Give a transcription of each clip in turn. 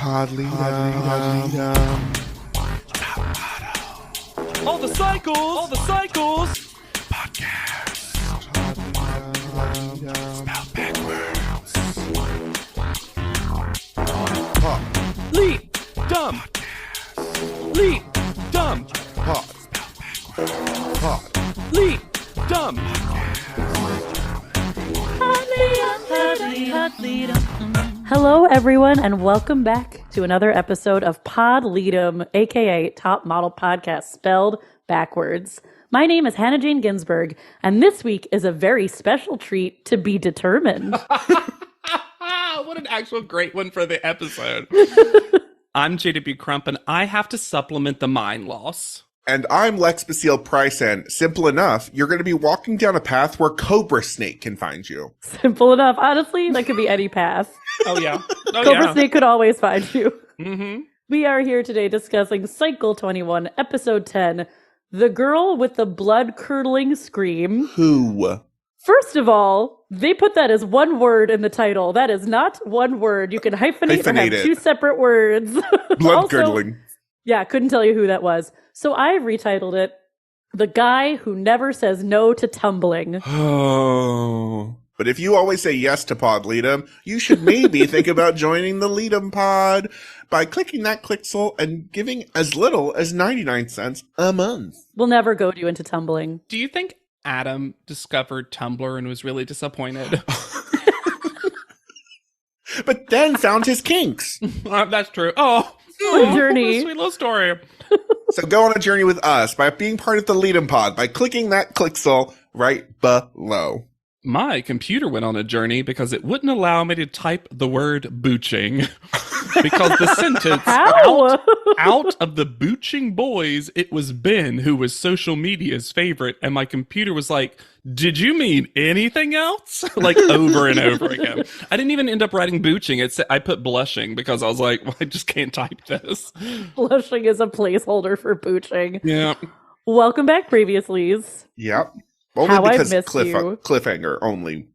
All the cycles. Podcast. Spelled backwards. Pod. Leap. Dumb. Leap. Dumb. Pod. Spelled backwards. Pod. Leap. Dumb. Hello, everyone, and welcome back to another episode of Pod Lead'em, aka Top Model Podcast, spelled backwards. My name is Hannah Jane Ginsburg, and this week is a very special treat to be determined. What an actual great one for the episode. I'm JW Crump, and I have to supplement the mind loss. And I'm Lex Basile Price, and simple enough, you're going to be walking down a path where Cobra Snake can find you. Simple enough. Honestly, that could be any path. Oh, yeah. Cobra Snake could always find you. Mm-hmm. We are here today discussing Cycle 21, Episode 10, The Girl with the Blood-Curdling Scream. Who? First of all, they put that as one word in the title. That is not one word. You can hyphenate or have it. two separate words. Blood-curdling. Yeah, couldn't tell you who that was. So I've retitled it, The Guy Who Never Says No to Tumbling. Oh. But if you always say yes to Pod Lead'em, you should maybe think about joining the Lead'em Pod by clicking that clicksel and giving as little as 99 cents a month. We'll never goad you into tumbling. Do you think Adam discovered Tumblr and was really disappointed? But then found his kinks. That's true. Oh, A journey. Sweet little story. So go on a journey with us by being part of the Lead'em Pod by clicking that clicksel right below. My computer went on a journey because it wouldn't allow me to type the word booching. Because the sentence, out of the booching boys, it was Ben who was social media's favorite. And my computer was like, did you mean anything else? Like over and over again. I didn't even end up writing booching. I put blushing because I was like, well, I just can't type this. Blushing is a placeholder for booching. Yeah. Welcome back, Previouslys. Yep. Only How because I've missed you. cliffhanger only.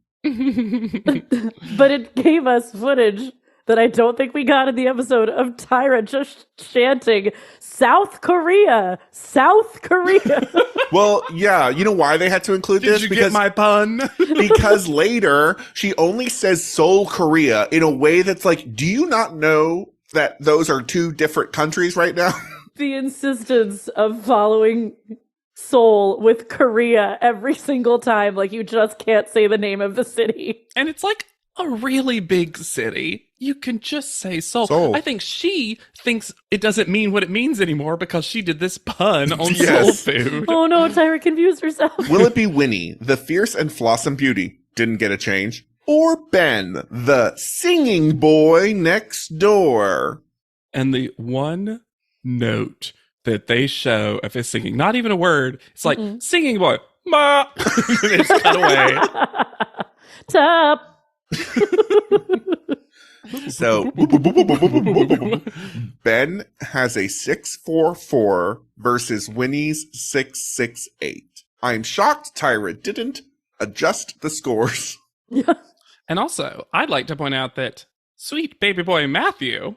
But it gave us footage that I don't think we got in the episode of Tyra just chanting, South Korea, South Korea. Well, yeah, you know why they had to include this? Did you get my pun? Because later, she only says Seoul, Korea in a way that's like, do you not know that those are two different countries right now? The insistence of following Seoul with Korea every single time, like you just can't say the name of the city. And it's like a really big city. You can just say Seoul. Seoul. I think she thinks it doesn't mean what it means anymore because she did this pun on Yes. soul food. Oh no, Tyra confused herself. Will it be Winnie, the fierce and flawsome beauty, didn't get a change? Or Ben, the singing boy next door? And the one note that they show of his singing, not even a word, it's like, singing boy, ma! And it's cut away. Top. So, Ben has a 644 versus Winnie's 668. I'm shocked Tyra didn't adjust the scores. And also, I'd like to point out that sweet baby boy Matthew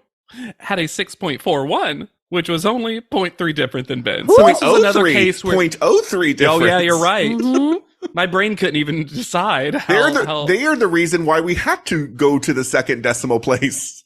had a 6.41, which was only 0.3 different than Ben. So this is another case where 0.03 difference. Oh yeah, you're right. Mhm. My brain couldn't even decide They how. are the reason why we had to go to the second decimal place.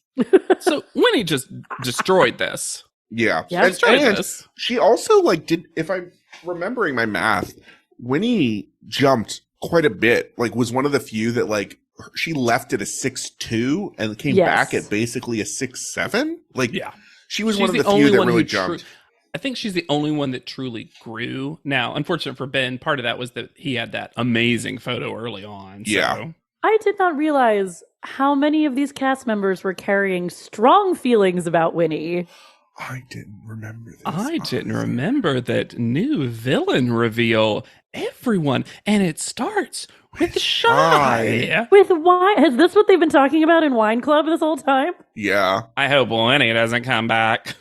So Winnie just destroyed this. Yeah. Yeah. And This. she also did, if I'm remembering my math, Winnie jumped quite a bit. Was one of the few that she left at a 6.2 and came Yes. back at basically a 6.7. Yeah. She was She's one of the only few that one really who jumped. I think she's the only one that truly grew. Now, unfortunate for Ben, part of that was that he had that amazing photo early on. So. Yeah. I did not realize how many of these cast members were carrying strong feelings about Winnie. I didn't remember this. I didn't remember that new villain reveal. Everyone, and it starts with Shy. With wine? Is this what they've been talking about in Wine Club this whole time? Yeah. I hope Winnie doesn't come back.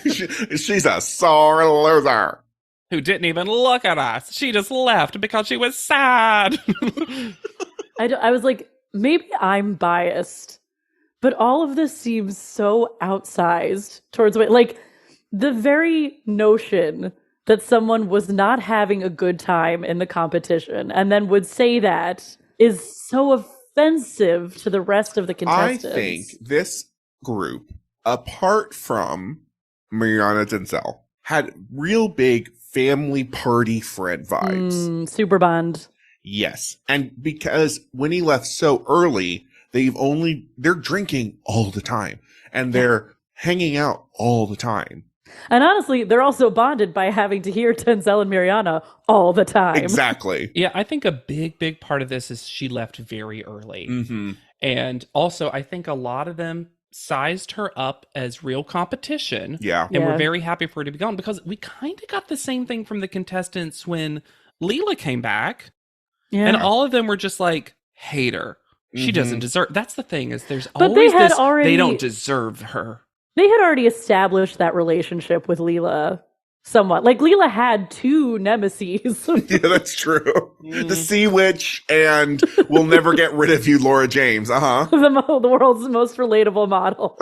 She's a sore loser. Who didn't even look at us. She just left because she was sad. I was like, maybe I'm biased, But all of this seems so outsized towards like the very notion that someone was not having a good time in the competition and then would say that is so offensive to the rest of the contestants. I think this group, apart from Mariana Denzel, had real big family party friend vibes. Super Bond. Yes. And because when he left so early, they're drinking all the time and they're hanging out all the time. And honestly, they're also bonded by having to hear Denzel and Mariana all the time. Exactly. Yeah, I think a big part of this is she left very early. Mm-hmm. And also, I think a lot of them sized her up as real competition. Yeah. And we're very happy for her to be gone because we kind of got the same thing from the contestants when Leela came back. Yeah. And all of them were just like, hate her. She doesn't deserve. That's the thing is there's always this, they don't deserve her. They had already established that relationship with Leela somewhat. Like, Leela had two nemesis. Yeah, that's true. The Sea Witch and We'll Never Get Rid of You, Laura James. Uh-huh. The world's most relatable model.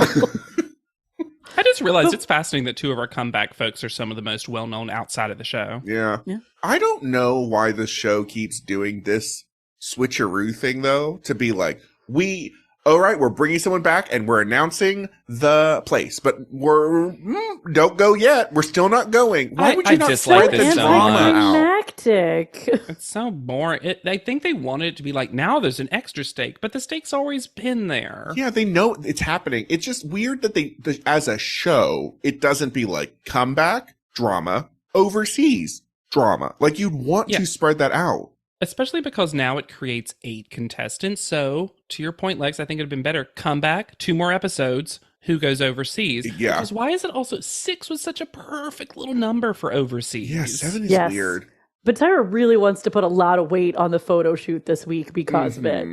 I just realized it's fascinating that two of our comeback folks are some of the most well-known outside of the show. Yeah. I don't know why the show keeps doing this switcheroo thing, though, to be like, we're bringing someone back and we're announcing the place, but don't go yet. We're still not going. Why would you not spread the drama out? It's so boring. I think they wanted it to be like, now there's an extra stake, but the stake's always been there. Yeah, they know it's happening. It's just weird that as a show, it doesn't be like comeback drama, overseas drama. Like, you'd want to spread that out. Especially because now it creates 8 contestants. So, to your point, Lex, I think it would have been better. Come back, 2 more episodes. Who goes overseas? Yeah. Because why is it also 6 was such a perfect little number for overseas? Yeah, 7 is weird. But Tyra really wants to put a lot of weight on the photo shoot this week because of it.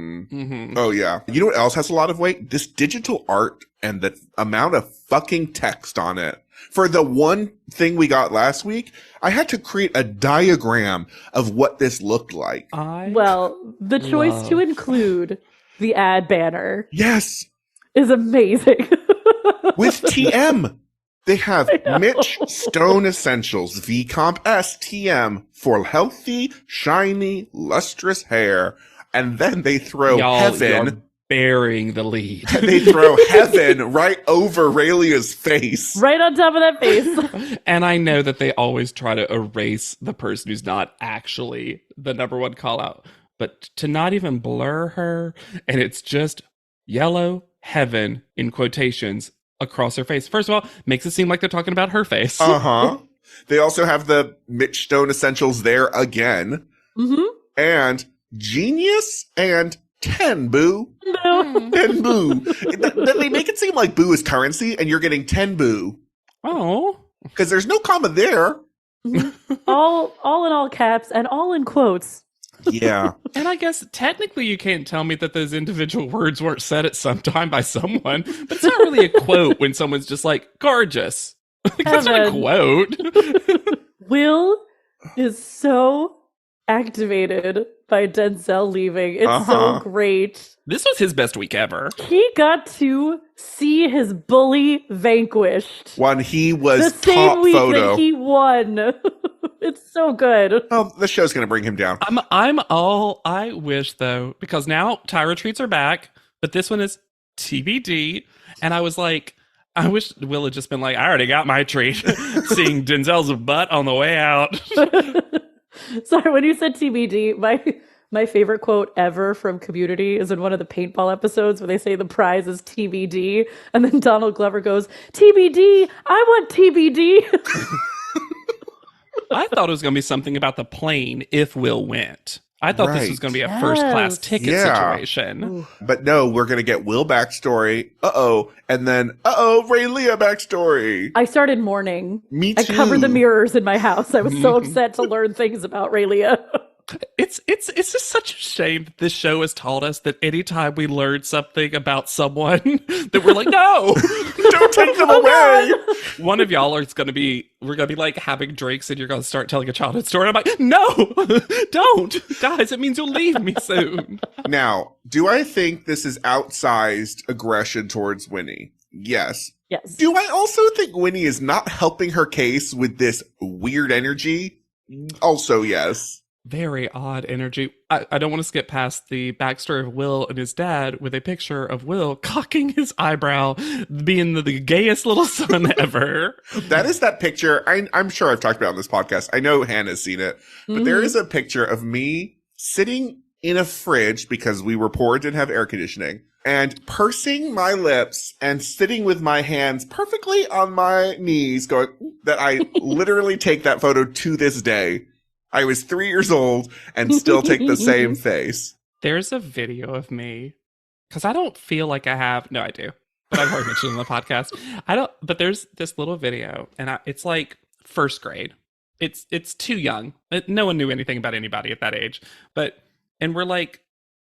Oh, yeah. You know what else has a lot of weight? This digital art and the amount of fucking text on it. For the one thing we got last week, I had to create a diagram of what this looked like. The choice to include the ad banner is amazing. With TM. They have Mitch Stone Essentials VComp STM for healthy, shiny, lustrous hair. And then they throw Heaven. Bearing the lead. They throw Heaven right over Raylia's face. Right on top of that face. And I know that they always try to erase the person who's not actually the number one call out. But to not even blur her, and it's just yellow Heaven in quotations across her face. First of all, makes it seem like they're talking about her face. Uh-huh. They also have the Mitch Stone Essentials there again. Mm-hmm. And Genius and 10 boo. 10 boo. They make it seem like boo is currency and you're getting 10 boo. Oh. Because there's no comma there. all in all caps and all in quotes. Yeah. And I guess technically you can't tell me that those individual words weren't said at some time by someone, but it's not really a quote when someone's just like, gorgeous. That's not a quote. Will is so activated by Denzel leaving. It's so great. This was his best week ever. He got to see his bully vanquished. When he was the same top week photo. that he won. It's so good. Oh, the show's going to bring him down. I wish though, because now Tyra treats are back, but this one is TBD. And I was like, I wish Will had just been like, I already got my treat. Seeing Denzel's butt on the way out. Sorry, when you said TBD, my favorite quote ever from Community is in one of the paintball episodes where they say the prize is TBD, and then Donald Glover goes, TBD, I want TBD. I thought it was going to be something about the plane if Will went. I thought this was going to be a first-class ticket situation. Ooh. But no, we're going to get Will backstory. Uh-oh. And then, Raylia backstory. I started mourning. Me too. I covered the mirrors in my house. I was so upset to learn things about Raylia. It's just such a shame that this show has taught us that anytime we learn something about someone, that we're like, no, Don't take them away. one of y'all is going to be, we're going to be like having drinks and you're going to start telling a childhood story. And I'm like, no, don't. Guys, it means you'll leave me soon. Now, do I think this is outsized aggression towards Winnie? Yes. Yes. Do I also think Winnie is not helping her case with this weird energy? Also, yes. Very odd energy. I don't want to skip past the backstory of Will and his dad with a picture of Will cocking his eyebrow, being the gayest little son ever. That is that picture. I'm sure I've talked about it on this podcast. I know Hannah's seen it, but there is a picture of me sitting in a fridge because we were poor, didn't have air conditioning, and pursing my lips and sitting with my hands perfectly on my knees going, that I literally take that photo to this day. I was 3 years old and still take the same face. There's a video of me, because I don't feel like I have, no, I do, but I've already mentioned it on the podcast. But there's this little video, and it's like first grade. It's too young. No one knew anything about anybody at that age. And we're like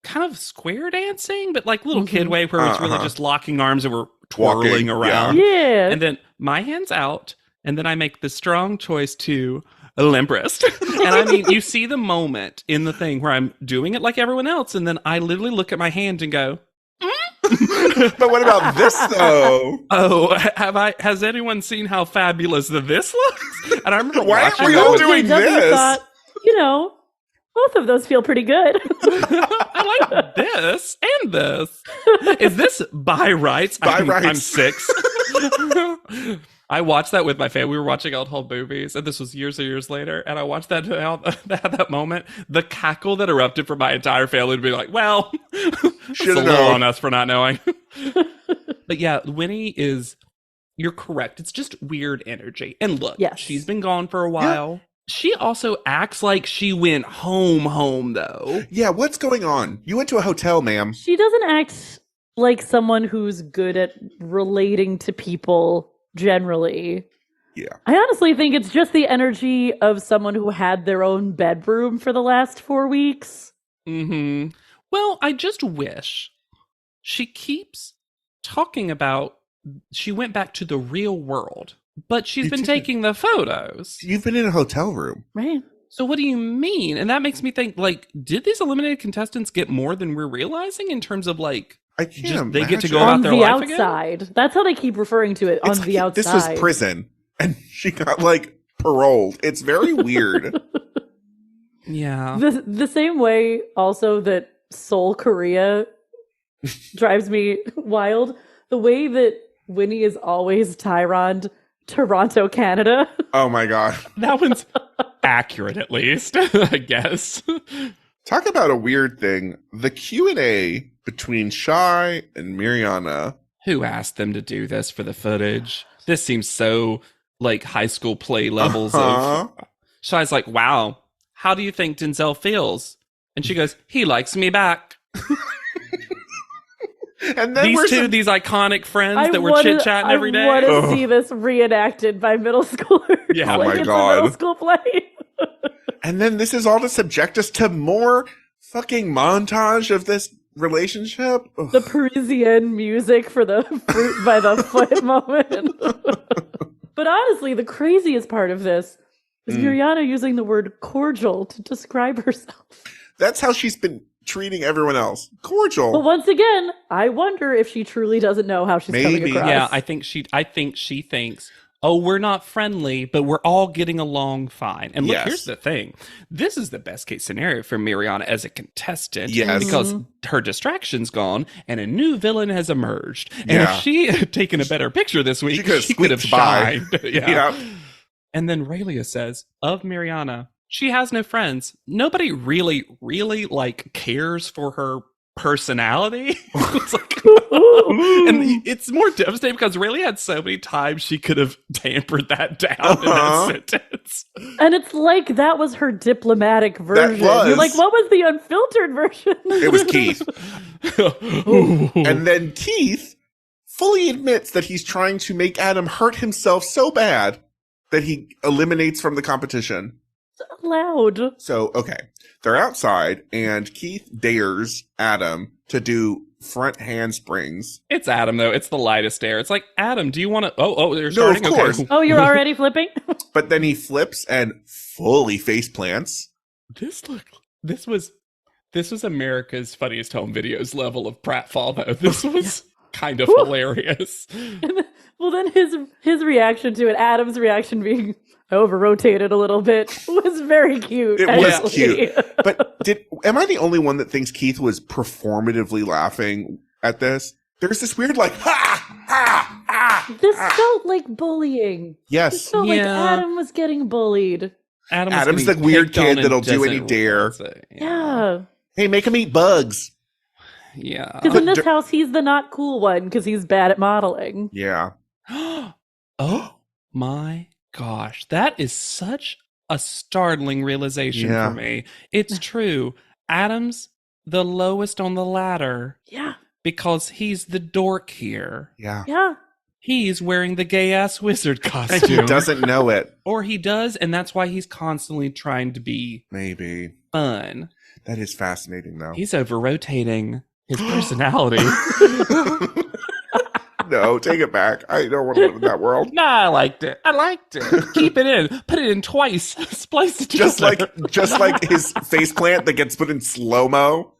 kind of square dancing, but like little kid way where it's really just locking arms and we're twirling around. Yeah. And then my hand's out, and then I make the strong choice to limp wrist. And I mean, you see the moment in the thing where I'm doing it like everyone else, and then I literally look at my hand and go, But what about this though? oh, has anyone seen how fabulous this looks? And I remember Why watching are we it all with- doing JW this? thought, both of those feel pretty good. I like this and this. Is this by rights? By rights. I'm 6. I watched that with my family. We were watching old home movies, and this was years and years later. And I watched that that moment. The cackle that erupted from my entire family to be like, "Well, it's a little known. on us for not knowing." But yeah, Winnie is. You're correct. It's just weird energy. And look, Yes. she's been gone for a while. She also acts like she went home, though. Yeah, what's going on? You went to a hotel, ma'am. She doesn't act like someone who's good at relating to people generally. Yeah. I honestly think it's just the energy of someone who had their own bedroom for the last 4 weeks. Mm-hmm. Well, I just wish she keeps talking about she went back to the real world, but she's been taking the photos. You've been in a hotel room. Right. So what do you mean? And that makes me think, like, did these eliminated contestants get more than we're realizing in terms of, like, I can't just they get to go imagine. about On their the life again? outside. That's how they keep referring to it, It's on the like, outside. This was prison, and she got, like, paroled. It's very weird. Yeah. The same way also that Seoul, Korea drives me wild. The way that Winnie is always Tyrande, Toronto, Canada. Oh my god. That one's accurate, at least, I guess. Talk about a weird thing. The Q&A between Shy and Mariana. Who asked them to do this for the footage? This seems so, like, high school play levels of... Shy's like, wow, how do you think Denzel feels? And she goes, he likes me back. And then These iconic friends that were chit-chatting every day. I want to see this reenacted by middle schoolers. Yeah, oh my it's God. a middle school play. And then this is all to subject us to more fucking montage of this relationship. Ugh. The Parisian music for the fruit by the foot moment. But honestly, the craziest part of this is Mariana using the word cordial to describe herself. That's how she's been treating everyone else. Cordial. But once again, I wonder if she truly doesn't know how she's coming Maybe. across. Yeah, I think she thinks, oh, we're not friendly, but we're all getting along fine. And look, Yes. here's the thing. This is the best case scenario for Mariana as a contestant. Yes. Because her distraction's gone and a new villain has emerged. And Yeah. if she had taken a better picture this week, could've she could have squeaked by. shined. Yeah. Yeah. And then Raylia says, of Mariana, she has no friends. Nobody really, really, like, cares for her personality. It's like, and it's more devastating because Raylia had so many times she could have tampered that down in that sentence. And it's like that was her diplomatic version. was. You're like, what was the unfiltered version? It was Keith. And then Keith fully admits that he's trying to make Adam hurt himself so bad that he eliminates from the competition. Loud. So, okay. They're outside, and Keith dares Adam to do front handsprings. It's Adam, though. It's the lightest air. It's like, Adam, do you want to... Oh, you're No, starting? of course. Okay. Oh, you're already flipping? But then he flips and fully face plants. This was America's Funniest Home Videos level of pratfall, though. This was kind of hilarious. Well, then his reaction to it, Adam's reaction being over-rotated a little bit, was very cute. It actually. was cute. But am I the only one that thinks Keith was performatively laughing at this? There's this weird like, ha, ha, ha. This felt like bullying. Yes. This felt like Adam was getting bullied. Adam's the weird kid that'll do any dare. Yeah. Hey, make him eat bugs. Yeah. Because in this house, he's the not cool one because he's bad at modeling. Yeah. Oh my gosh. That is such a startling realization for me. It's true. Adam's the lowest on the ladder. Yeah. Because he's the dork here. Yeah. Yeah. He's wearing the gay-ass wizard costume. He doesn't know it. Or he does, and that's why he's constantly trying to be maybe fun. That is fascinating, though. He's over-rotating his personality. No, take it back. I don't want to live in that world. Nah, I liked it. Keep it in. Put it in twice. Splice it together. Just like his faceplant that gets put in slow-mo.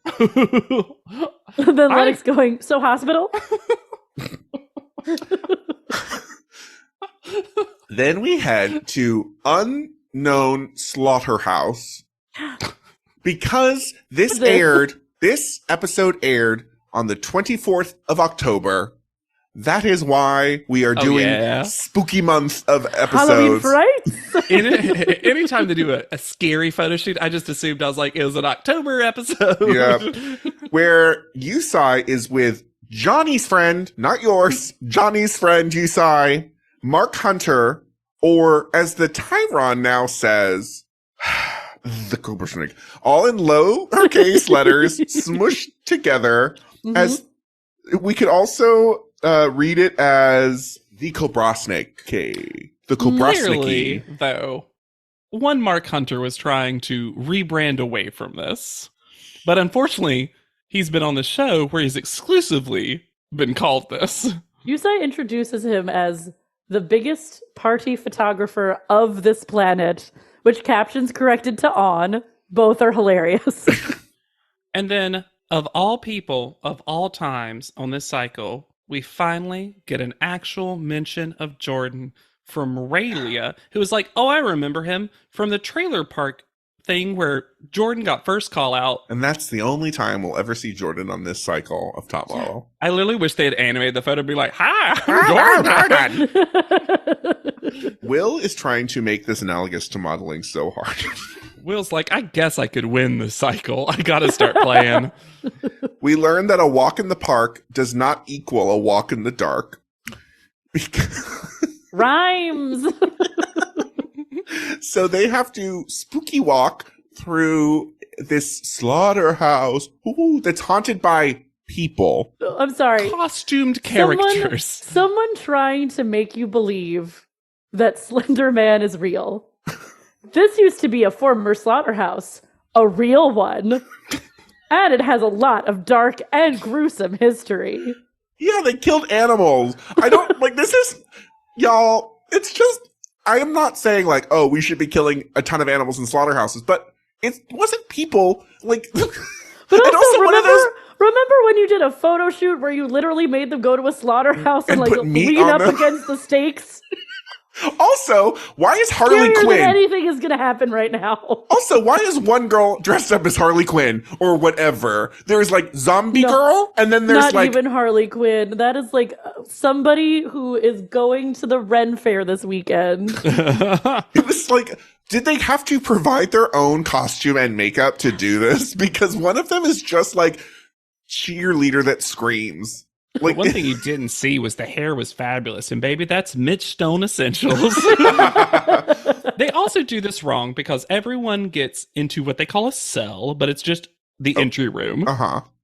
Then Lennox going, so hospital? Then we head to unknown slaughterhouse because this episode aired on the 24th of October. That is why we are doing spooky month of episodes. Halloween Frights? Anytime they do a scary photo shoot, I just assumed it was an October episode. Yeah. Where Yusai is with Johnny's friend, not yours, Johnny's friend Yusai, Mark Hunter, or as the Tyron now says, the Cobra Snake, all in lowercase letters, smushed together. Mm-hmm. As we could also read it as the Cobra Snake. The Cobra Snake. Though, one Mark Hunter was trying to rebrand away from this, but unfortunately, he's been on the show where he's exclusively been called this. Yusai introduces him as the biggest party photographer of this planet, which captions corrected to on. Both are hilarious. And then, of all people, of all times on this cycle, we finally get an actual mention of Jordan from Raylia, who was like, oh, I remember him from the trailer park thing where Jordan got first call out. And that's the only time we'll ever see Jordan on this cycle of Top Model. I literally wish they had animated the photo and be like, hi, Jordan. Will is trying to make this analogous to modeling so hard. Will's like, I guess I could win this cycle. I gotta start playing. We learned that a walk in the park does not equal a walk in the dark. Rhymes. So they have to spooky walk through this slaughterhouse that's haunted by people. I'm sorry. Costumed characters. Someone trying to make you believe that Slender Man is real. This used to be a former slaughterhouse, a real one. And it has a lot of dark and gruesome history. Yeah, they killed animals. I don't, like, this is, y'all, it's just, I am not saying, like, oh, we should be killing a ton of animals in slaughterhouses, but it wasn't people, like, but also remember when you did a photo shoot where you literally made them go to a slaughterhouse and like lean up against the stakes? Also, why is Harley Quinn? Anything is going to happen right now. Also, why is one girl dressed up as Harley Quinn or whatever? There's like zombie girl, and then there's not even Harley Quinn. That is like somebody who is going to the Ren Fair this weekend. It was like, did they have to provide their own costume and makeup to do this? Because one of them is just like cheerleader that screams. Like, one thing you didn't see was the hair was fabulous. And baby, that's Mitch Stone Essentials. They also do this wrong because everyone gets into what they call a cell, but it's just the entry room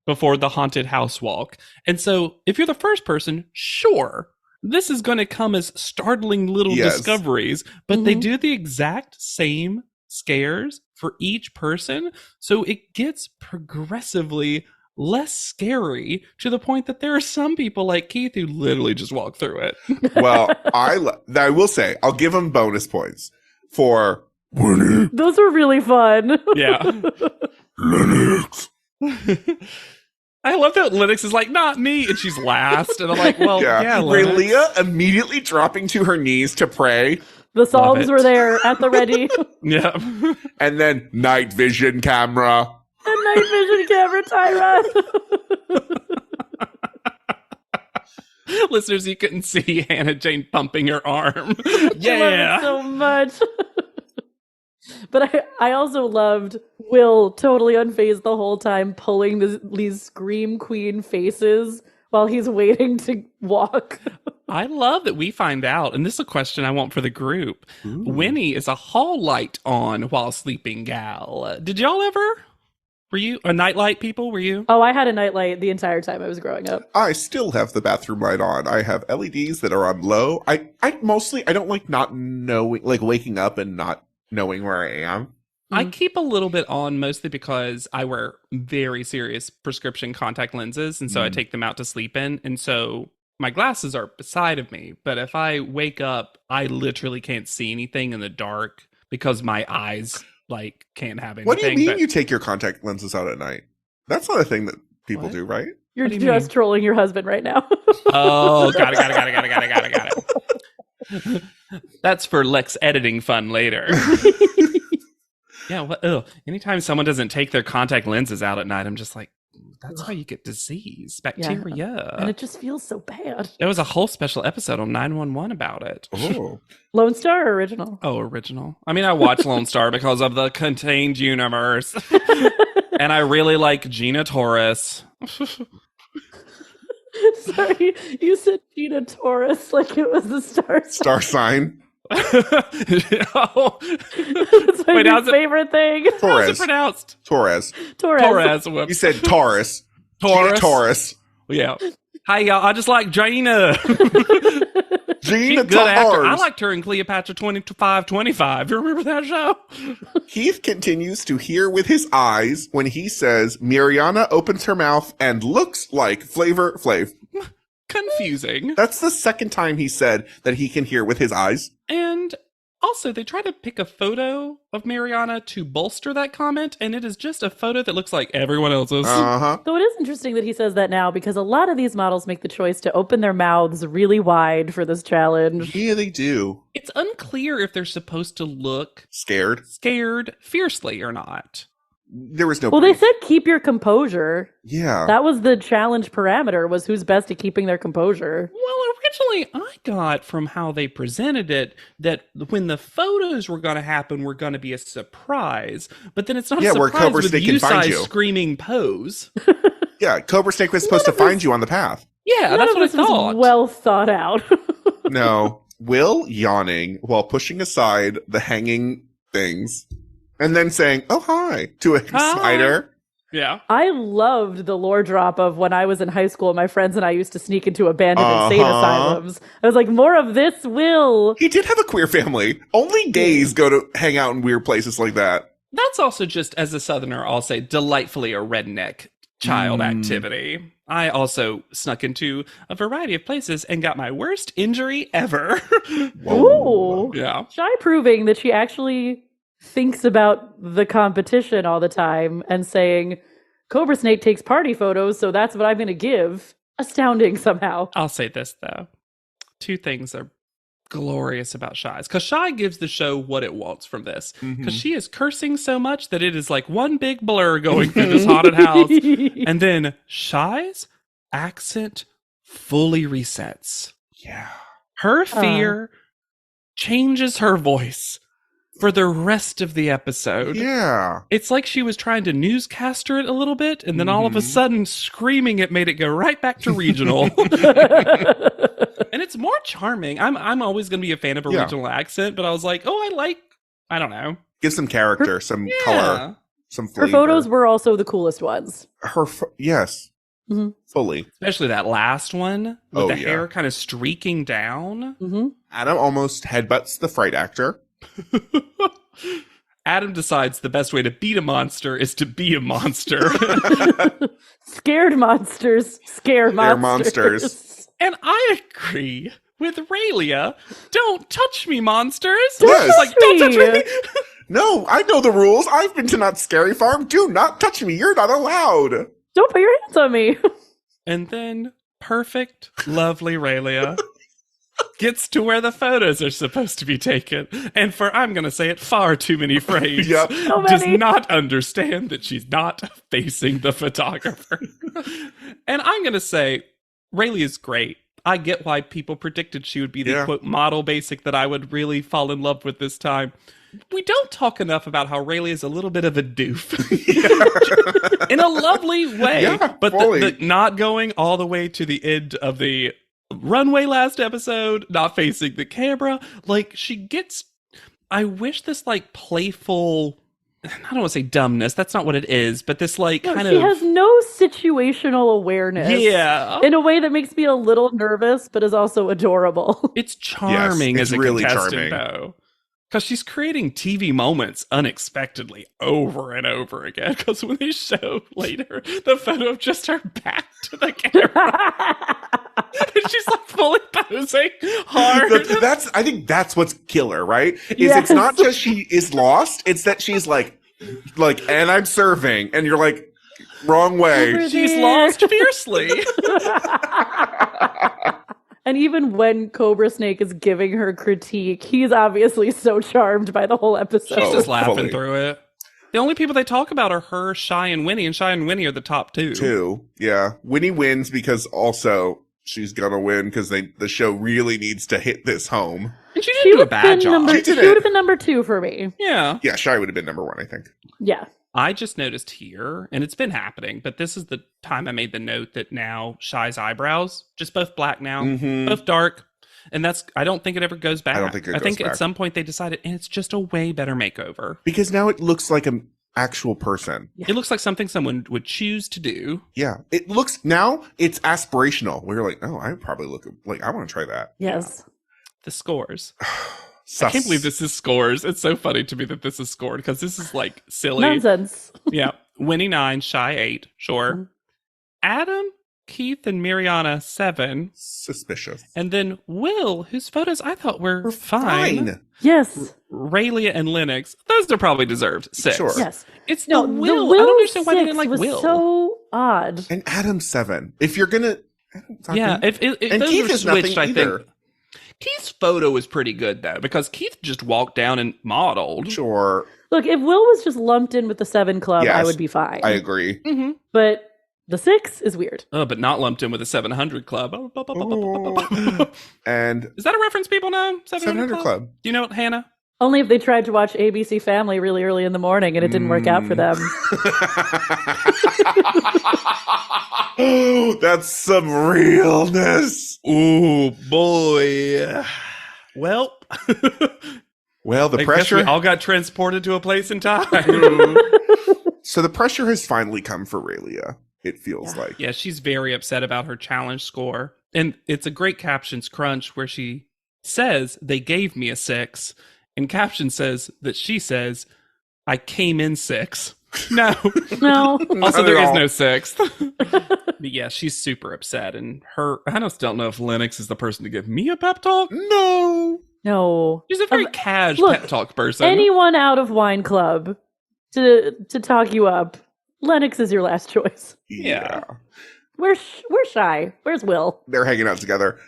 before the haunted house walk. And so if you're the first person, sure, this is going to come as startling little discoveries, but they do the exact same scares for each person. So it gets progressively less scary to the point that there are some people like Keith who literally just walk through it. Well, I will say, I'll give him bonus points for Winnie. Those were really fun. Yeah. Lennox. I love that Lennox is like, not me, and she's last. And I'm like, well, yeah, Lennox. Leah immediately dropping to her knees to pray. The Psalms were there at the ready. Yeah. And then night vision camera. And night vision camera, Tyra. Listeners, you couldn't see Hannah Jane pumping her arm. I love it so much. But I also loved Will totally unfazed the whole time, pulling these Scream Queen faces while he's waiting to walk. I love that we find out, and this is a question I want for the group. Ooh. Winnie is a hall light on while sleeping gal. Did y'all ever? Were you a nightlight people? Were you? Oh, I had a nightlight the entire time I was growing up. I still have the bathroom light on. I have LEDs that are on low. I don't like not knowing, like waking up and not knowing where I am. I keep a little bit on mostly because I wear very serious prescription contact lenses, and so I take them out to sleep in, and so my glasses are beside of me. But if I wake up, I literally can't see anything in the dark because my eyes like can't have anything. What do you mean you take your contact lenses out at night? That's not a thing that people do, right? You're do you just trolling your husband right now. Oh, got it. That's for Lex editing fun later. Yeah, anytime someone doesn't take their contact lenses out at night, I'm just like, that's how you get disease, bacteria. Yeah. And it just feels so bad. There was a whole special episode on 911 about it. Oh. Lone Star or original? Oh, original. I mean, I watch Lone Star because of the contained universe. And I really like Gina Torres. Sorry, you said Gina Taurus like it was the star sign. Oh. That's my new favorite thing. How's it pronounced? Torres. Whoops. You said Taurus. Taurus. Yeah. Hey, y'all, I just like Gina. Gina good actor. Torres. I liked her in Cleopatra 2525. You remember that show? Keith continues to hear with his eyes when he says Mariana opens her mouth and looks like Flavor Flav. Confusing. That's the second time he said that he can hear with his eyes. And also, they try to pick a photo of Mariana to bolster that comment, and it is just a photo that looks like everyone else's. Uh-huh. So it is interesting that he says that now, because a lot of these models make the choice to open their mouths really wide for this challenge. Yeah, they do. It's unclear if they're supposed to look scared fiercely or not. There was no. Well, they said keep your composure. Yeah. That was the challenge parameter, was who's best at keeping their composure. Well, originally I got from how they presented it that when the photos were going to happen were going to be a surprise, but then it's not a surprise where Cobra with Snake can find you. Screaming pose. Yeah, Cobra Snake was supposed to find you on the path. Yeah, that's what I thought. Was well thought out. No, Will yawning while pushing aside the hanging things. And then saying, oh, hi, to a spider. Yeah. I loved the lore drop of when I was in high school, my friends and I used to sneak into abandoned insane asylums. I was like, more of this, Will. He did have a queer family. Only gays go to hang out in weird places like that. That's also just, as a Southerner, I'll say, delightfully a redneck child activity. I also snuck into a variety of places and got my worst injury ever. Ooh. Yeah. Shy proving that she actually thinks about the competition all the time and saying, Cobra Snake takes party photos, so that's what I'm going to give. Astounding somehow. I'll say this, though. Two things are glorious about Shy's. Because Shy gives the show what it wants from this. Because she is cursing so much that it is like one big blur going through this haunted house. And then Shy's accent fully resets. Yeah. Her fear changes her voice for the rest of the episode. Yeah. It's like she was trying to newscaster it a little bit, and then all of a sudden screaming it made it go right back to regional. And it's more charming. I'm always going to be a fan of a regional accent, but I was like, I don't know. Give some character, some color, some flavor. Her photos were also the coolest ones. Yes. Mm-hmm. Fully. Especially that last one with the hair kind of streaking down. Mm-hmm. Adam almost headbutts the fright actor. Adam decides the best way to beat a monster is to be a monster. Scared monsters scare They're monsters. monsters. And I agree with Raylia. Don't touch me, monsters. Yes. She's like, don't touch me. No, I know the rules. I've been to Not Scary Farm. Do not touch me. You're not allowed. Don't put your hands on me. And then perfect, lovely Raylia gets to where the photos are supposed to be taken. And for, I'm going to say it, far too many frames. Yep. So Does many. not understand that she's not facing the photographer. And I'm going to say, Rayleigh is great. I get why people predicted she would be the, quote, model basic that I would really fall in love with this time. We don't talk enough about how Rayleigh is a little bit of a doof. In a lovely way. Yeah, but fully. the not going all the way to the end of the runway last episode, not facing the camera. Like, she gets... I wish this, like, playful... I don't want to say dumbness. That's not what it is. But this, like, No, kind she of... has no situational awareness. Yeah. In a way that makes me a little nervous, but is also adorable. It's charming Yes, it's as a really contestant, charming. though. Because she's creating TV moments unexpectedly over and over again. Because when they show later the photo of just her back to the camera, and she's like fully posing hard. I think that's what's killer, right? Is Yes. it's not just she is lost, it's that she's like, and I'm serving, and you're like, wrong way. Over She's there. lost fiercely. And even when Cobra Snake is giving her critique, he's obviously so charmed by the whole episode. She's just Oh, laughing fully. through it. The only people they talk about are her, Shy, and Winnie, and Shy and Winnie are the top two. Two, yeah. Winnie wins because also she's gonna win because the show really needs to hit this home. And she She didn't do a would have been bad job. number. She She did it. would have been number 2 for me. Yeah. Yeah, Shy would have been number 1, I think. Yeah. I just noticed here, and it's been happening, but this is the time I made the note that now Shy's eyebrows, just both black now, Mhm. both dark. And I don't think it ever goes back. I don't think it I goes think back. at some point they decided, and it's just a way better makeover. Because now it looks like an actual person. Yeah. It looks like something someone would choose to do. Yeah. It looks, now it's aspirational. We're like, oh, I probably look like, I want to try that. Yes. The scores. Sus. I can't believe this is scores. It's so funny to me that this is scored because this is like silly. Nonsense. Yeah. Winnie 9, Shy 8. Sure. Mhm. Adam, Keith, and Mariana 7. Suspicious. And then Will, whose photos I thought were We're fine. Yes. Raylia and Lennox, those are probably deserved 6. Sure. Yes. It's No, the the Will. Will I don't understand why they 6 didn't like was Will. so odd. And Adam 7. If you're gonna, Adam's not Yeah, gonna- if and those Keith were is nothing switched, I either. think. Keith's photo was pretty good though, because Keith just walked down and modeled. Sure, Look, if Will was just lumped in with the 7 club, I Yes. would be fine. I agree. Mm-hmm. But the 6 is weird. Oh, but not lumped in with a 700 Club. Ooh. And Is that a reference people know? 700 Club. Do you know it, Hannah? Only if they tried to watch ABC Family really early in the morning and it didn't work out for them. That's some realness. Ooh, boy. Well, Well, the I guess pressure. we all got transported to a place in time. So the pressure has finally come for Raylia. It feels like. Yeah, she's very upset about her challenge score. And it's a great captions crunch where she says, they gave me a 6. And caption says that she says, I came in 6. No. No. Also, Not there at is all. no 6th. But yeah, she's super upset. And I just don't know if Lennox is the person to give me a pep talk. No. No. She's a very Um, cash look, pep talk person. Anyone out of Wine Club to talk you up, Lennox is your last choice. Yeah. We're Shy. Where's Will? They're hanging out together.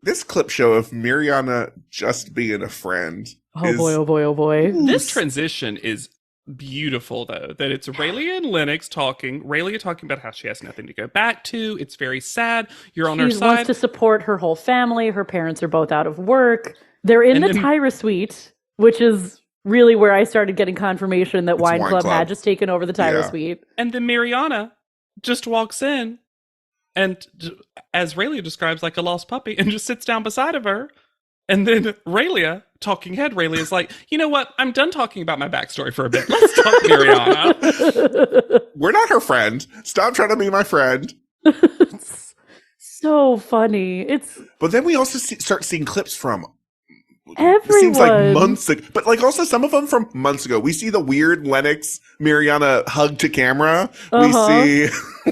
This clip show of Mariana just being a friend. Oh is- boy, oh boy, oh boy. This transition is beautiful, though, that it's Raylia and Lennox talking. Raylia talking about how she has nothing to go back to. It's very sad. You're on her She wants side. to support her whole family. Her parents are both out of work. They're in And the then- Tyra suite, which is really where I started getting confirmation that It's Wine Wine Club Club. had just taken over the Tyra Yeah. suite. And then Mariana just walks in and, as Raylia describes, like a lost puppy, and just sits down beside of her. And then Raylia, talking head Raylia, is like, you know what? I'm done talking about my backstory for a bit. Let's talk Mariana. We're not her friend. Stop trying to be my friend. It's so funny. It's But then we also start seeing clips from It seems like Everyone. months ago, but like also some of them from months ago. We see the weird Lennox Mariana hug to camera. We see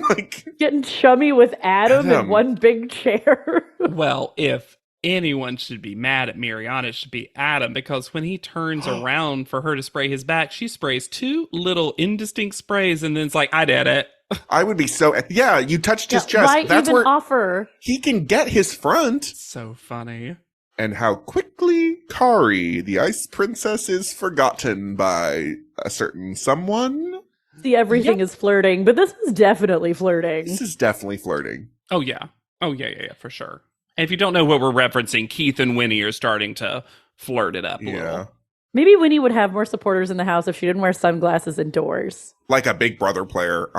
like Getting chummy with Adam in Adam. one big chair. Well, if anyone should be mad at Mariana, it should be Adam, because when he turns around for her to spray his back, she sprays 2 little indistinct sprays and then's like, I did it. I would be so yeah. You touched his chest. Why That's even where offer? he can get his front. So funny. And how quickly Kari, the ice princess, is forgotten by a certain someone. See, everything is flirting, but this is definitely flirting. This is definitely flirting. Oh, yeah. Oh, yeah, for sure. And if you don't know what we're referencing, Keith and Winnie are starting to flirt it up a little. Maybe Winnie would have more supporters in the house if she didn't wear sunglasses indoors. Like a Big Brother player.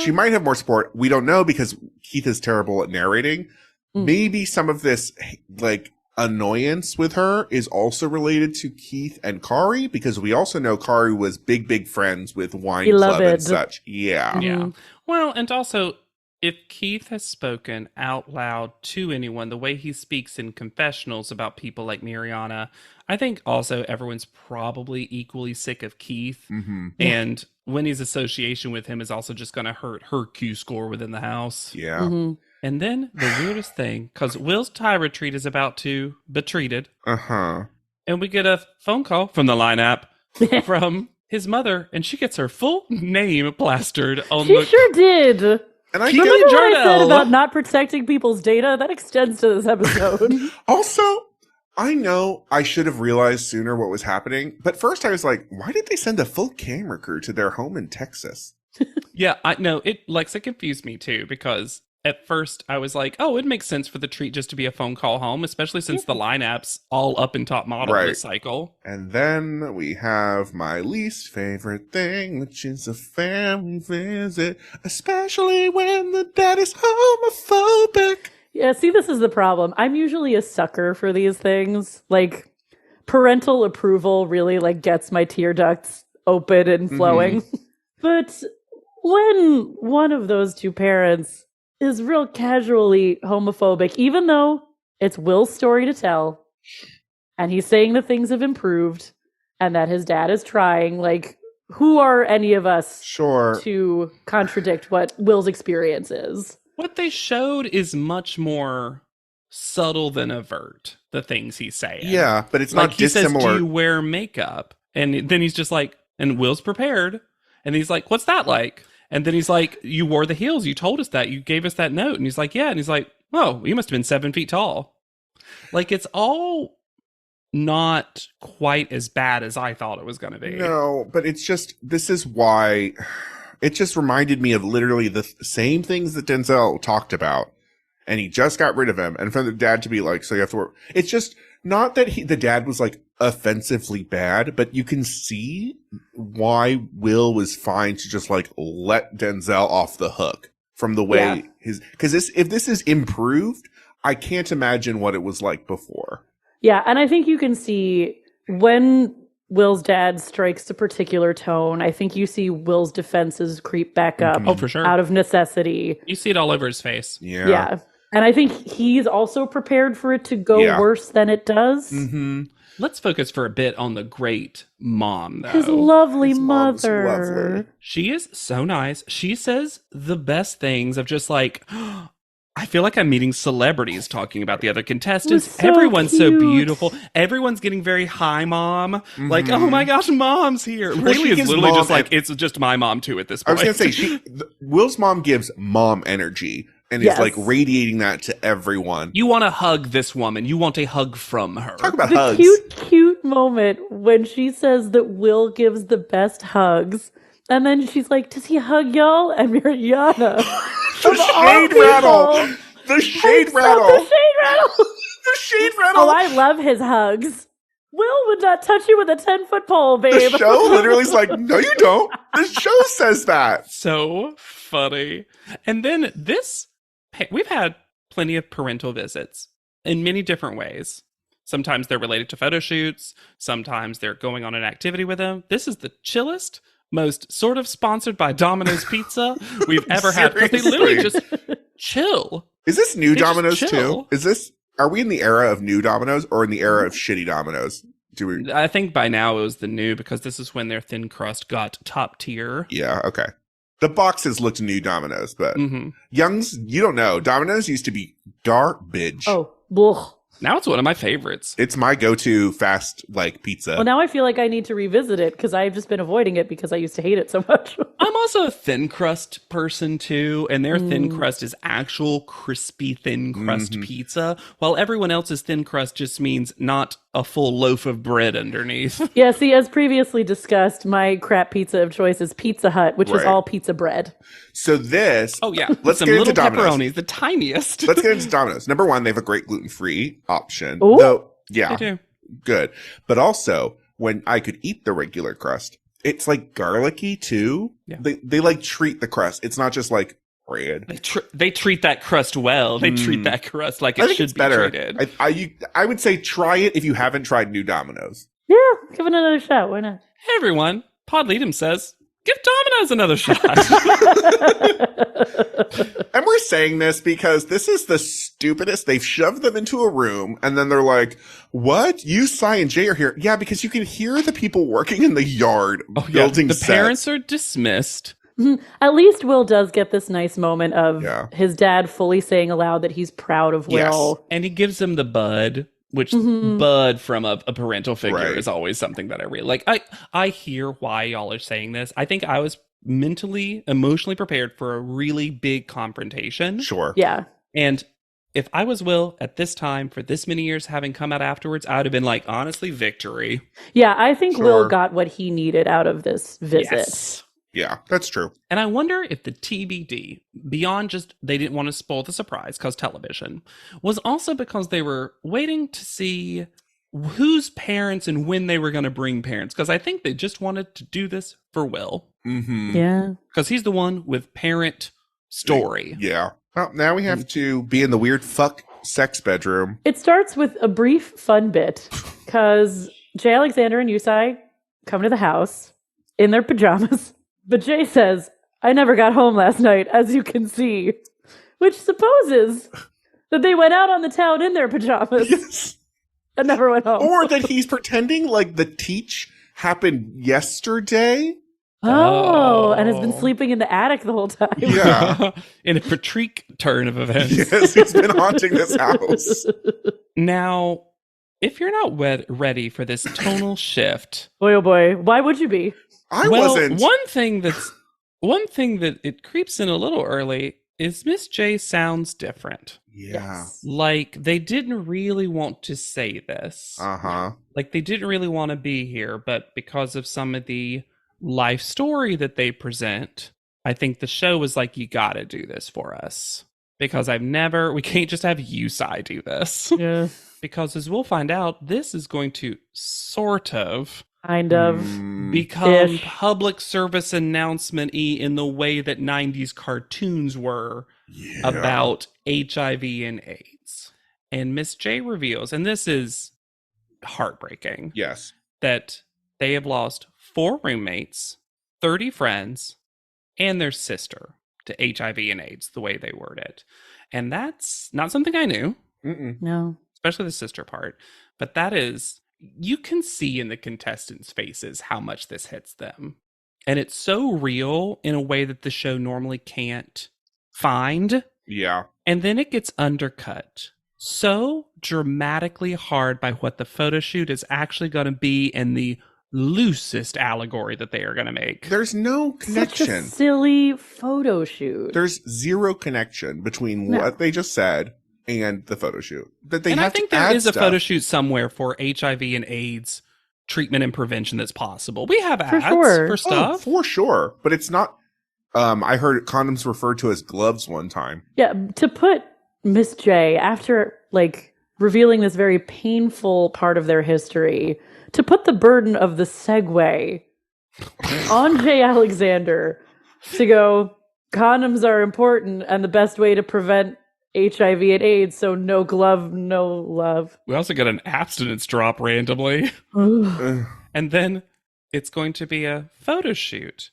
She might have more support. We don't know because Keith is terrible at narrating. Maybe some of this like annoyance with her is also related to Keith and Kari, because we also know Kari was big friends with Wine Club and such. Yeah. Yeah. Well, and also, if Keith has spoken out loud to anyone the way he speaks in confessionals about people like Mariana, I think also everyone's probably equally sick of Keith. And Winnie's association with him is also just going to hurt her Q score within the house. Yeah. And then the weirdest thing, because Will's Thai retreat is about to be treated. And we get a phone call from the line app from his mother, and she gets her full name plastered on She sure did. And I Remember what I said about not protecting people's data? That extends to this episode. Also, I know I should have realized sooner what was happening, but first I was like, why did they send a full camera crew to their home in Texas? Yeah, I know. It confused me too, because at first I was like, oh, it makes sense for the treat just to be a phone call home, especially since the line app's all up in top model this cycle. And then we have my least favorite thing, which is a family visit, especially when the dad is homophobic. Yeah, see, this is the problem. I'm usually a sucker for these things. Like, parental approval really, like, gets my tear ducts open and flowing. But when one of those two parents is real casually homophobic, even though it's Will's story to tell, and he's saying that things have improved, and that his dad is trying, like, who are any of us to contradict what Will's experience is? What they showed is much more subtle than overt, the things he's saying. Yeah, but it's like not dissimilar. He says, do you wear makeup? And then he's just like, and Will's prepared. And he's like, what's that like? And then he's like, you wore the heels. You told us that. You gave us that note. And he's like, yeah. And he's like, oh, you must have been 7 feet tall. Like, it's all not quite as bad as I thought it was going to be. No, but it's just, this is why... It just reminded me of literally the same things that Denzel talked about. And he just got rid of him. And for the dad to be like, so you have to work. It's just not that the dad was like offensively bad, but you can see why Will was fine to just like let Denzel off the hook from the way because if this is improved, I can't imagine what it was like before. Yeah. And I think you can see when Will's dad strikes a particular tone, I think you see Will's defenses creep back up. Oh, for sure. Out of necessity. You see it all over his face. Yeah. And I think he's also prepared for it to go worse than it does. Let's focus for a bit on the great mom, though. His lovely mother. Lovely. She is so nice. She says the best things of just like... I feel like I'm meeting celebrities talking about the other contestants. So Everyone's cute. so beautiful. Everyone's getting very hi, mom. Like, oh my gosh, mom's here. Well, Really, it's literally just like, it's just my mom too at this point. I was going to say, Will's mom gives mom energy and is like radiating that to everyone. You want to hug this woman. You want a hug from her. Talk about the hugs. Cute moment when she says that Will gives the best hugs. And then she's like, does he hug y'all? And Mariana. The shade rattle. The shade rattle. The shade rattle. The shade rattle. Oh, I love his hugs. Will would not touch you with a 10-foot pole, babe. The show literally is like, no, you don't. The show says that. So funny. And then we've had plenty of parental visits in many different ways. Sometimes they're related to photo shoots. Sometimes they're going on an activity with them. This is the chillest, most sort of sponsored by Domino's Pizza we've ever had. Because they literally just chill. Is this new Domino's too? Is this Are we in the era of new Domino's or in the era of shitty Domino's? I think by now it was the new, because this is when their thin crust got top tier. Yeah, okay. The boxes looked new Domino's, but Young's, you don't know. Domino's used to be garbage. Oh, blech. Now it's one of my favorites. It's my go-to fast, pizza. Well, now I feel like I need to revisit it because I've just been avoiding it because I used to hate it so much. I'm also a thin crust person too, and their thin crust is actual crispy thin crust pizza, while everyone else's thin crust just means not a full loaf of bread underneath. Yeah, see, as previously discussed, my crap pizza of choice is Pizza Hut, which is all pizza bread. So this... Oh, yeah. Let's Some get into little Domino's. pepperonis, the tiniest. Let's get into Domino's. Number one, they have a great gluten-free option. Ooh. Though, yeah, They do. good. But also, when I could eat the regular crust, it's garlicky too. Yeah. They treat the crust. It's not just bread. They treat that crust well. They treat that crust like I it think should it's be better. treated. I would say try it if you haven't tried new Domino's. Yeah, give it another shot. Why not? Hey everyone, Pod Leadum says, give Domino's another shot. And we're saying this because this is the stupidest. They've shoved them into a room and then they're like, what? You, Cy, and Jay are here. Yeah, because you can hear the people working in the yard building The sets. parents are dismissed. At least Will does get this nice moment of his dad fully saying aloud that he's proud of Will. And he gives him the bud, which bud from a parental figure Right. is always something that I really like. I hear why y'all are saying this. I think I was mentally, emotionally prepared for a really big confrontation. Sure. Yeah. And if I was Will at this time, for this many years, having come out afterwards, I would have been honestly, victory. Yeah, I think Sure. Will got what he needed out of this visit. Yes. Yeah, that's true. And I wonder if the TBD, beyond just they didn't want to spoil the surprise because television, was also because they were waiting to see whose parents and when they were going to bring parents. Because I think they just wanted to do this for Will. Mm-hmm. Yeah. Because he's the one with parent story. Yeah. Well, now we have to be in the weird fuck sex bedroom. It starts with a brief fun bit because Jay Alexander and Yusai come to the house in their pajamas. But Jay says, I never got home last night, as you can see, which supposes that they went out on the town in their pajamas Yes. and never went home. Or that he's pretending like the teach happened yesterday. Oh, and has been sleeping in the attic the whole time. Yeah. In a Patrick turn of events. Yes, he's been haunting this house. Now, if you're not ready for this tonal shift, Boy, oh boy. Why would you be? I wasn't. One thing that it creeps in a little early is Miss J sounds different. Yeah. Like they didn't really want to say this. Uh-huh. Like they didn't really want to be here, but because of some of the life story that they present, I think the show was like, you gotta do this for us. Because we can't just have Yusai do this. Yeah. Because as we'll find out, this is going to sort of Kind of. become Ish. public service announcement-y in the way that 90s cartoons were about HIV and AIDS. And Miss J reveals, and this is heartbreaking, Yes. that they have lost 4 roommates, 30 friends, and their sister to HIV and AIDS, the way they word it. And that's not something I knew, Mm-mm. No. especially the sister part, but that is, you can see in the contestants' faces how much this hits them. And it's so real in a way that the show normally can't find. Yeah. And then it gets undercut so dramatically hard by what the photo shoot is actually going to be and the loosest allegory that they are going to make. There's no Such a connection. silly photo shoot. There's zero connection between what they just said and the photo shoot. That they And have I think to there add is a stuff. photo shoot somewhere for HIV and AIDS treatment and prevention that's possible. We have ads sure. for Oh, stuff. for sure. But it's not. I heard condoms referred to as gloves one time. Yeah, to put Miss J, after revealing this very painful part of their history, to put the burden of the segue on Jay Alexander to go, condoms are important and the best way to prevent HIV and AIDS, so no glove, no love. We also got an abstinence drop randomly. And then it's going to be a photo shoot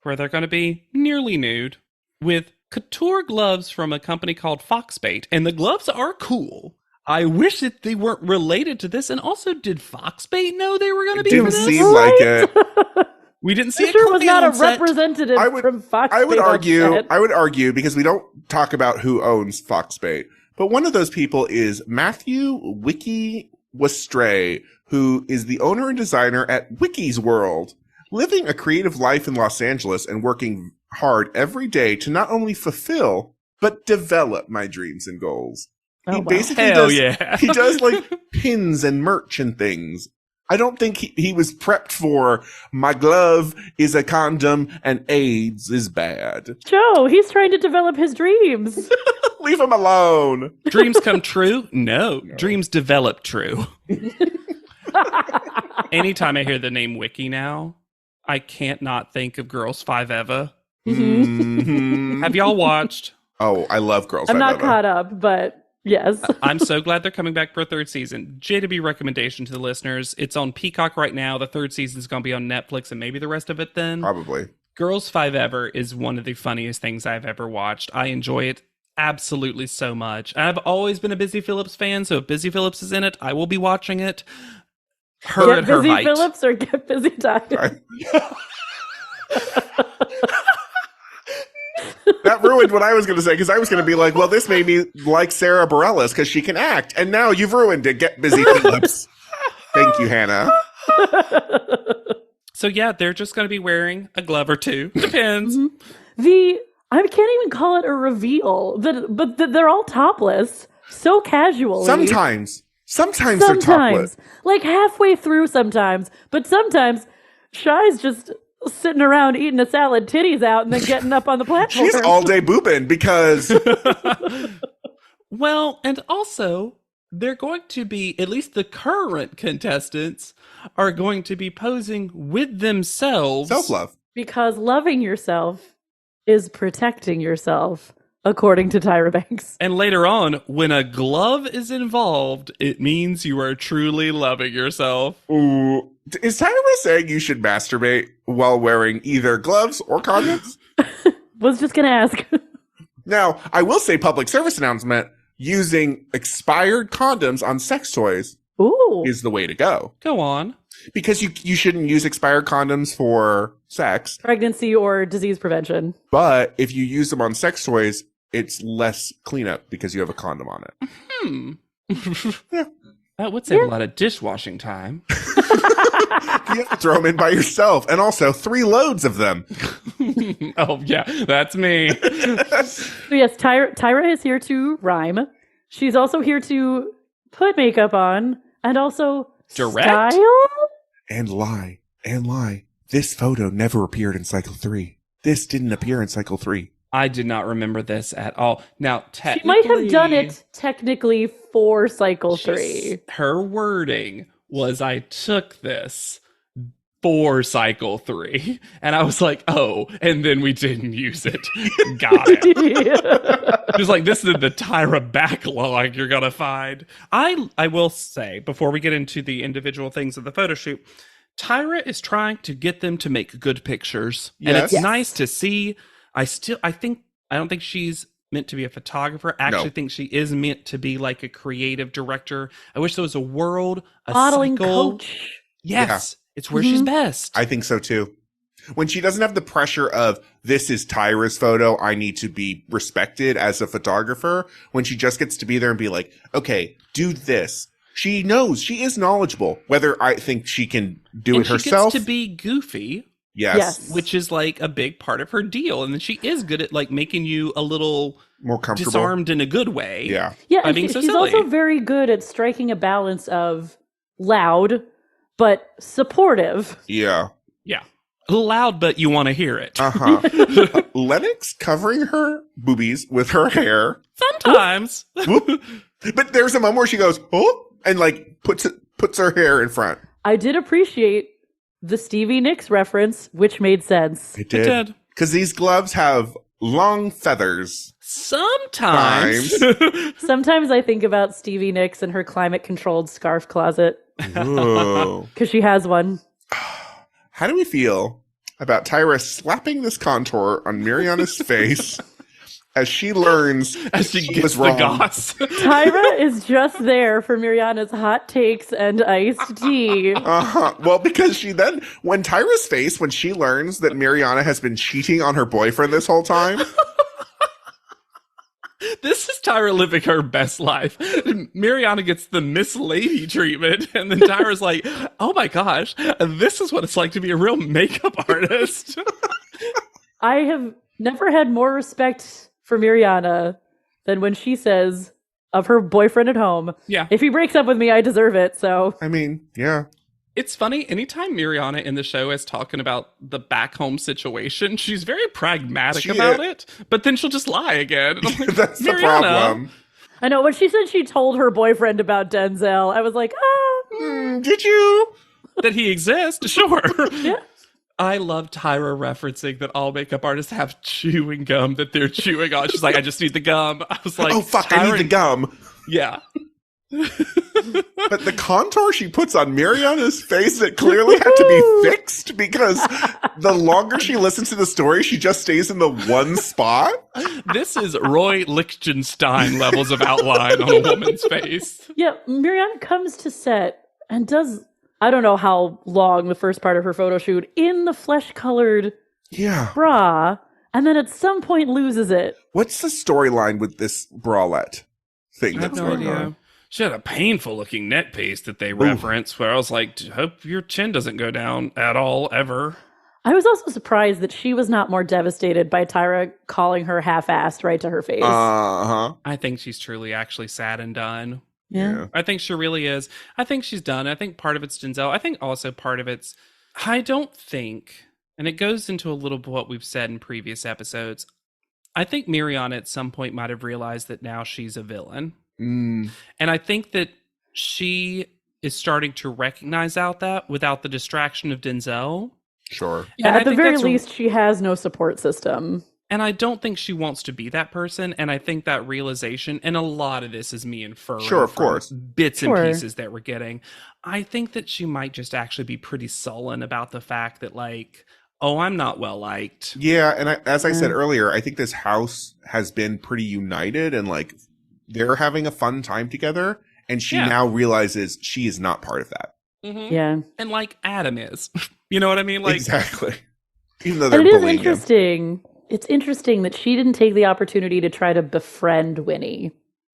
where they're going to be nearly nude with couture gloves from a company called Foxbait. And the gloves are cool. I wish that they weren't related to this. And also, did Foxbait know they were going to be Didn't for this? seem like it. We didn't see It a sure was Courtney not a on set. representative from Fox. I would argue because we don't talk about who owns Foxbait, but one of those people is Matthew Wiki Westray, who is the owner and designer at Wiki's World, living a creative life in Los Angeles and working hard every day to not only fulfill but develop my dreams and goals. Oh, He wow. basically Hell does. yeah. He does like pins and merch and things. I don't think he was prepped for my glove is a condom and AIDS is bad. Joe, he's trying to develop his dreams. Leave him alone. Dreams come true? No. Dreams develop true. Anytime I hear the name Wiki now, I can't not think of Girls 5 Eva. Mhm. Have y'all watched? Oh, I love Girls. I'm Five not Eva. caught up, but yes. I'm so glad they're coming back for a third season. JW recommendation to the listeners. It's on Peacock right now. The third season's going to be on Netflix and maybe the rest of it then. Probably. Girls 5 Ever is one of the funniest things I've ever watched. I enjoy it absolutely so much. And I've always been a Busy Phillips fan, so if Busy Phillips is in it, I will be watching it. Her Get at her busy, height. Phillips, or get busy, Ty. That ruined what I was going to say because I was going to be like, well, this made me like Sarah Bareilles because she can act. And now you've ruined it. Get busy, Phillips. Thank you, Hannah. So yeah, they're just going to be wearing a glove or two. Depends. I can't even call it a reveal, but they're all topless, so casually. Sometimes they're topless. Like halfway through sometimes, but sometimes Shy's just sitting around eating a salad, titties out, and then getting up on the platform. She's all day booping because Well, and also, they're going to be, at least the current contestants, are going to be posing with themselves. self-love. Because loving yourself is protecting yourself, according to Tyra Banks. And later on, when a glove is involved, it means you are truly loving yourself. Ooh. Is Tyra saying you should masturbate while wearing either gloves or condoms? Was just gonna ask. Now, I will say public service announcement, using expired condoms on sex toys Ooh. is the way to go. Go on. Because you shouldn't use expired condoms for sex, Pregnancy or disease prevention. but if you use them on sex toys, it's less cleanup because you have a condom on it. Yeah. That would save a lot of dishwashing time. You have to throw them in by yourself, and also 3 loads of them. Oh, yeah, that's me. So yes, Tyra is here to rhyme. She's also here to put makeup on and also Direct? style. And lie. This photo never appeared in cycle 3. This didn't appear in cycle 3. I did not remember this at all. Now, She technically, might have done it technically for cycle 3. Her wording was, I took this for cycle 3. And I was like, oh, and then we didn't use it. Got it. Just like, this is the Tyra backlog you're going to find. I will say, before we get into the individual things of the photo shoot, Tyra is trying to get them to make good pictures. And Yes. it's Yes. nice to see. I don't think she's meant to be a photographer. I actually think she is meant to be like a creative director. I wish there was a world, a Modeling cycle. coach. Yes, it's where she's best. I think so too. When she doesn't have the pressure of, this is Tyra's photo, I need to be respected as a photographer. When she just gets to be there and be like, okay, do this. She knows, she is knowledgeable. Whether I think she can do And it herself. She gets to be goofy, Yes. which is like a big part of her deal. And then she is good at like making you a little More comfortable. disarmed in a good way. Yeah. Yeah, by and being so she's silly. also very good at striking a balance of loud but supportive. Yeah. Yeah. Loud, but you want to hear it. Uh-huh. Lennox covering her boobies with her hair. Sometimes. Whoop. But there's a moment where she goes, oh, and like puts her hair in front. I did appreciate the Stevie Nicks reference, which made sense. It It did. Because these gloves have long feathers. Sometimes. Sometimes I think about Stevie Nicks and her climate-controlled scarf closet, Ooh. because she has one. How do we feel about Tyra slapping this contour on Mariana's face as she learns As she she gets was the wrong. goss. Tyra is just there for Mirjana's hot takes and iced tea. Well, because she then, when Tyra's face, when she learns that Mirjana has been cheating on her boyfriend this whole time. This is Tyra living her best life. Mirjana gets the Miss Lady treatment, and then Tyra's like, oh my gosh, this is what it's like to be a real makeup artist. I have never had more respect for Mirjana than when she says of her boyfriend at home, Yeah. if he breaks up with me, I deserve it. So I mean, yeah. It's funny, anytime Mirjana in the show is talking about the back home situation, she's very pragmatic about it, but then she'll just lie again. And I'm like, That's the Mirjana. problem. I know when she said she told her boyfriend about Denzel, I was like, Did you? That he exists, sure. yeah. I love Tyra referencing that all makeup artists have chewing gum that they're chewing on. She's like, I just need the gum. I was like, Oh, fuck, I need the gum. Yeah. But the contour she puts on Mirjana's face that clearly had to be fixed because the longer she listens to the story, she just stays in the one spot. This is Roy Lichtenstein levels of outline on a woman's face. Yeah, Mirjana comes to set and does, I don't know how long the first part of her photo shoot, in the flesh-colored bra, and then at some point loses it. What's the storyline with this bralette thing I have that's no going idea. on? She had a painful looking neck piece that they reference where I was like, hope your chin doesn't go down at all, ever. I was also surprised that she was not more devastated by Tyra calling her half-assed right to her face. I think she's truly actually sad and done. Yeah. I think she really is. I think she's done. I think part of it's Denzel. I think also part of it's, I don't think, and it goes into a little bit what we've said in previous episodes, I think Mirjana at some point might have realized that now she's a villain. And I think that she is starting to recognize that without the distraction of Denzel. Sure. Yeah, at the very least, she has no support system. And I don't think she wants to be that person. And I think that realization, and a lot of this is me inferring of from course. bits and pieces that we're getting. I think that she might just actually be pretty sullen about the fact that, like, oh, I'm not well liked. Yeah, and as I said earlier, I think this house has been pretty united and, like, they're having a fun time together. And she now realizes she is not part of that. Yeah. And, like, Adam is. You know what I mean? Like, exactly. Even though they're and it is bullying interesting. him. It's interesting that she didn't take the opportunity to try to befriend Winnie.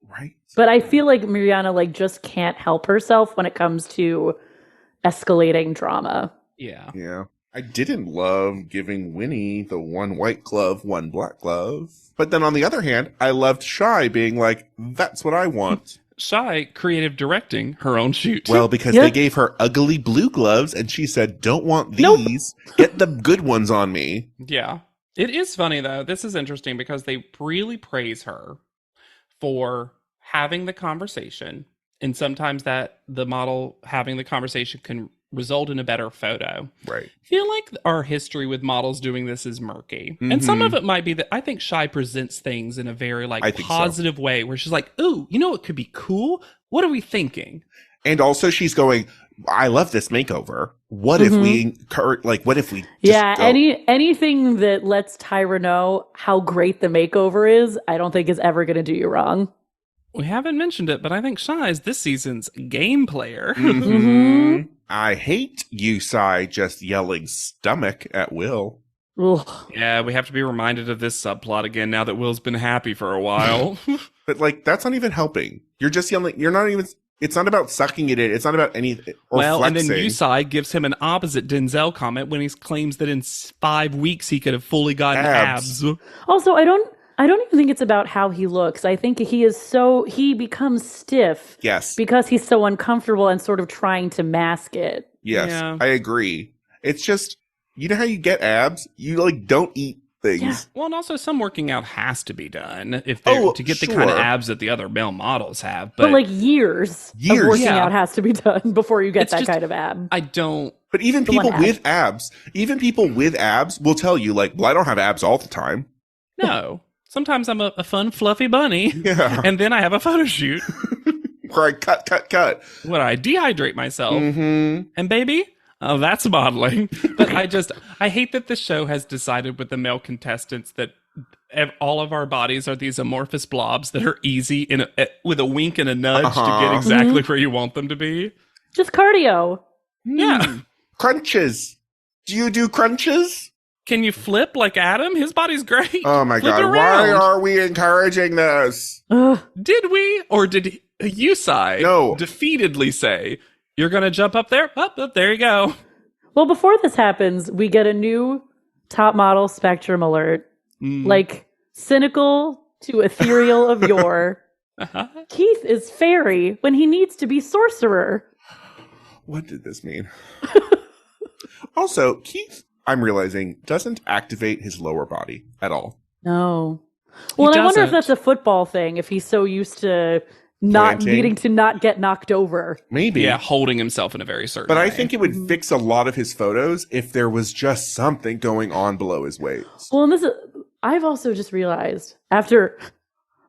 Right. But I feel like Mirjana, like, just can't help herself when it comes to escalating drama. Yeah. Yeah. I didn't love giving Winnie the one white glove, one black glove. But then on the other hand, I loved Shy being like, that's what I want. Shy creative directing her own shoot. Well, because they gave her ugly blue gloves and she said, don't want these. Get the good ones on me. Yeah. It is funny, though. This is interesting because they really praise her for having the conversation. And sometimes that the model having the conversation can result in a better photo. Right. I feel like our history with models doing this is murky. And some of it might be that I think Shy presents things in a very positive way where she's like, ooh, you know what could be cool? What are we thinking? And also she's going, I love this makeover. What if we what if we just anything that lets Tyra know how great the makeover is, I don't think is ever going to do you wrong. We haven't mentioned it, but I think Shy is this season's game player. I hate you, Sai, just yelling stomach at Will. Ugh. Yeah, we have to be reminded of this subplot again now that Will's been happy for a while. But, like, that's not even helping. You're just yelling. You're not even... It's not about sucking it in. It's not about anything. Or flexing. And then Yusai gives him an opposite Denzel comment when he claims that in 5 weeks he could have fully gotten abs. Also, I don't even think it's about how he looks. I think he becomes stiff. Yes. Because he's so uncomfortable and sort of trying to mask it. Yes, yeah. I agree. It's just, you know how you get abs? You, like, don't eat things. Yeah. Well, and also some working out has to be done if they're to get the kind of abs that the other male models have. But like years of working out has to be done before you get that kind of ab. I don't. But even people with abs will tell you, like, well, I don't have abs all the time. No. Sometimes I'm a fun, fluffy bunny. Yeah. And then I have a photo shoot. Where I cut. Where I dehydrate myself. And baby, that's modeling. But I hate that the show has decided with the male contestants that all of our bodies are these amorphous blobs that are easy with a wink and a nudge to Uh-huh. get exactly where you want them to be. Just cardio. Yeah. Crunches. Do you do crunches? Can you flip like Adam? His body's great. Oh my Flip god, it why around. are we encouraging this? Ugh. Did we? Or did Yusai No. defeatedly say, you're going to jump up there? Up, there you go. Well, before this happens, we get a new top model spectrum alert. Like, cynical to ethereal of yore. Uh-huh. Keith is fairy when he needs to be sorcerer. What did this mean? Also, Keith, I'm realizing, doesn't activate his lower body at all. No. Well, and I wonder if doesn't. that's a football thing, if he's so used to not Planting. needing to not get knocked over. Maybe. Yeah, holding himself in a very certain But way. I think it would fix a lot of his photos if there was just something going on below his waist. Well, and this is, I've also just realized, after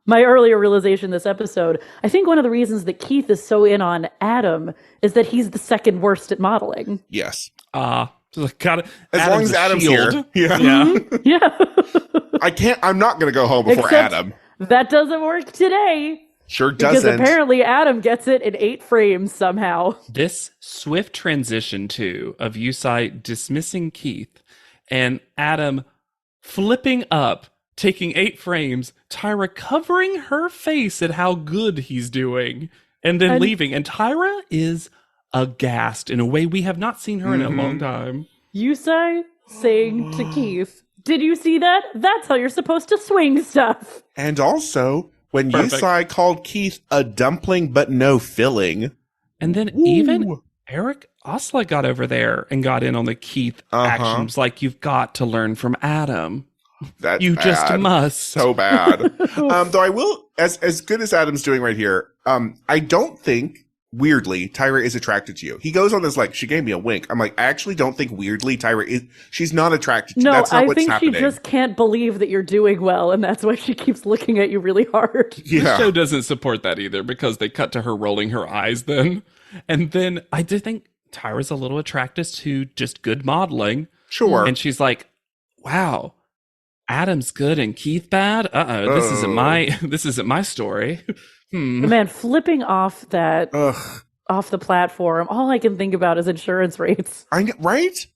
my earlier realization this episode, I think one of the reasons that Keith is so in on Adam is that he's the second worst at modeling. Yes. Got it. As long as Adam's here. Yeah. Yeah. Yeah. I'm not going to go home before Except Adam. that doesn't work today. Sure Because doesn't. apparently Adam gets it in 8 frames somehow. This swift transition of Yusai dismissing Keith and Adam flipping up, taking 8 frames, Tyra covering her face at how good he's doing, and then leaving. And Tyra is aghast in a way we have not seen her in a long time. Yusai saying to Keith, "Did you see that? That's how you're supposed to swing stuff." And also, when Perfect. Yusai called Keith a dumpling but no filling. And then even Eric Osla got over there and got in on the Keith actions. Like, you've got to learn from Adam. That's You just bad. must. So bad. Though I will, as good as Adam's doing right here, I don't think, weirdly, Tyra is attracted to you. He goes on this, like, she gave me a wink. I'm like, I actually don't think weirdly Tyra is, she's not attracted to you. No, That's not I what's think happening. she just can't believe that you're doing well, and that's why she keeps looking at you really hard. The Yeah. show doesn't support that either, because they cut to her rolling her eyes then. And then I did think Tyra's a little attracted to just good modeling. Sure. And she's like, wow, Adam's good and Keith bad? This isn't my story. But man, flipping off that Ugh. off the platform, all I can think about is insurance rates. Right?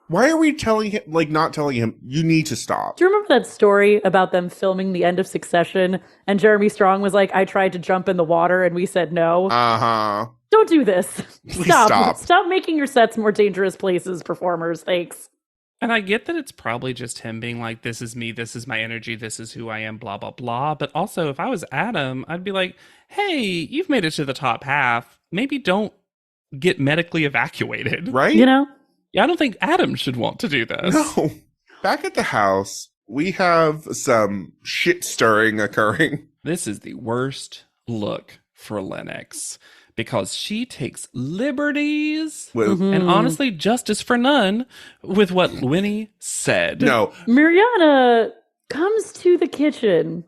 Why are we telling him, like, not telling him, you need to stop? Do you remember that story about them filming the end of Succession? And Jeremy Strong was like, "I tried to jump in the water and we said no." Uh-huh. Don't do this. Please Stop. stop. Stop making your sets more dangerous places, performers. Thanks. And I get that it's probably just him being like, this is me, this is my energy, this is who I am, blah, blah, blah. But also, if I was Adam, I'd be like, hey, you've made it to the top half. Maybe don't get medically evacuated. Right? You know? Yeah, I don't think Adam should want to do this. No. Back at the house, we have some shit stirring occurring. This is the worst look for Lennox, because she takes liberties With, and honestly justice for none with what Winnie said. No. Mariana comes to the kitchen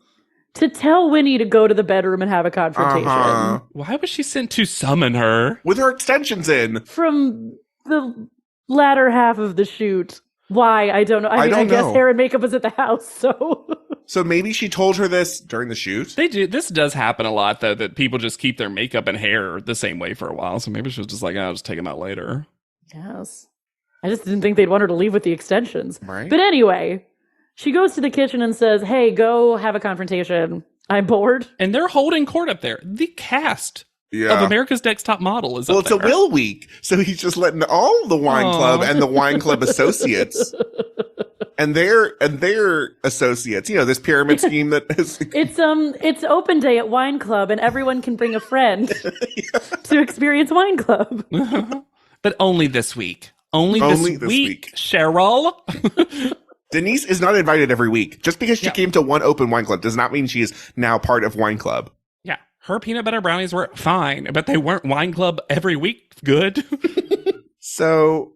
to tell Winnie to go to the bedroom and have a confrontation. Uh-huh. Why was she sent to summon her? With her extensions in. From the latter half of the shoot. Why? I don't know. I mean, I don't guess know. hair and makeup was at the house, so. So maybe she told her this during the shoot. They do. This does happen a lot, though, that people just keep their makeup and hair the same way for a while. So maybe she was just like, I'll just take them out later. Yes. I just didn't think they'd want her to leave with the extensions. Right. But anyway, she goes to the kitchen and says, "Hey, go have a confrontation. I'm bored." And they're holding court up there. The cast of Yeah. America's Next Top Model is Well, up it's a there. Will week, so he's just letting all the wine Aw. club and the wine club associates and their associates. You know, this pyramid scheme that is. It's open day at Wine Club, and everyone can bring a friend to experience Wine Club. But only this week. Only Only this this week, week. Cheryl. Denise is not invited every week. Just because she Yeah. came to one open wine club does not mean she is now part of wine club. Yeah, her peanut butter brownies were fine, but they weren't wine club every week good. So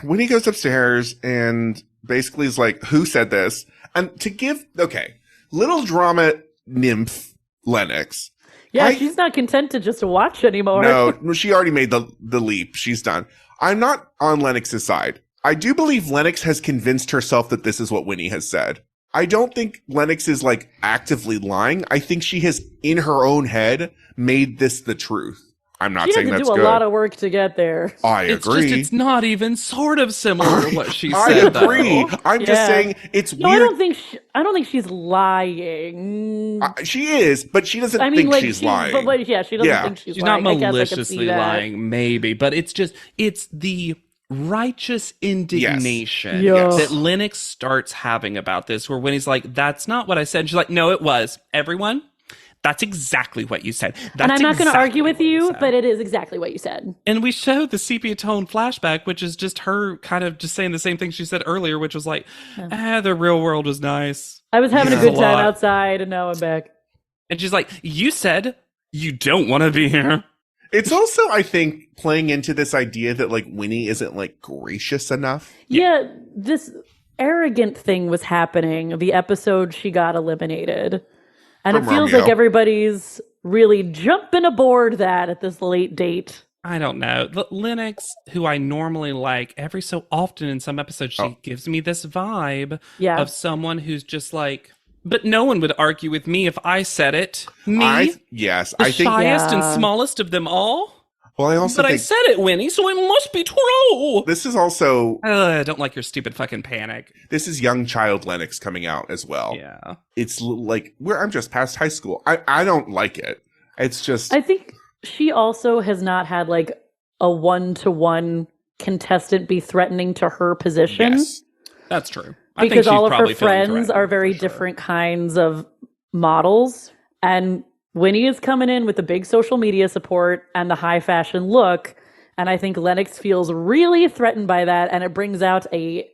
when he goes upstairs and basically is like, who said this? And to give, okay, little drama nymph Lennox. Yeah, I- she's not content to just watch anymore. No, she already made the leap. She's done. I'm not on Lennox's side. I do believe Lennox has convinced herself that this is what Winnie has said. I don't think Lennox is like actively lying. I think she has, in her own head, made this the truth. I'm not saying that's good. She had to do a lot of work to get there. I agree. It's not even sort of similar to what she I said. agree. Though. I'm just saying it's No, weird. I don't think she's lying. She is, but she doesn't think she's lying. But she doesn't think she's lying. She's not maliciously lying, maybe, but it's the righteous indignation that Lennox starts having about this, where when he's like, that's not what I said, and she's like, no, it was. Everyone, that's exactly what you said. And I'm not going to argue with you, but it is exactly what you said. And we showed the sepia tone flashback, which is just her kind of just saying the same thing she said earlier, which was like, the real world was nice. I was having a good time outside, and now I'm back. And she's like, you said you don't want to be here. It's also, I think, playing into this idea that, like, Winnie isn't, like, gracious enough. Yeah, this arrogant thing was happening the episode she got eliminated. And it feels like everybody's really jumping aboard that at this late date. I don't know. Lennox, who I normally like, every so often in some episodes, she gives me this vibe of someone who's just like, but no one would argue with me if I said it. Me? I think shyest and smallest of them all? Well, I said it, Winnie, so it must be true. This is also... I don't like your stupid fucking panic. This is young child Lennox coming out as well. Yeah. It's like, I'm just past high school. I don't like it. It's just... I think she also has not had, like, a one-to-one contestant be threatening to her position. Yes. That's true. Because all of her friends are very different kinds of models. And Winnie is coming in with the big social media support and the high fashion look. And I think Lennox feels really threatened by that. And it brings out a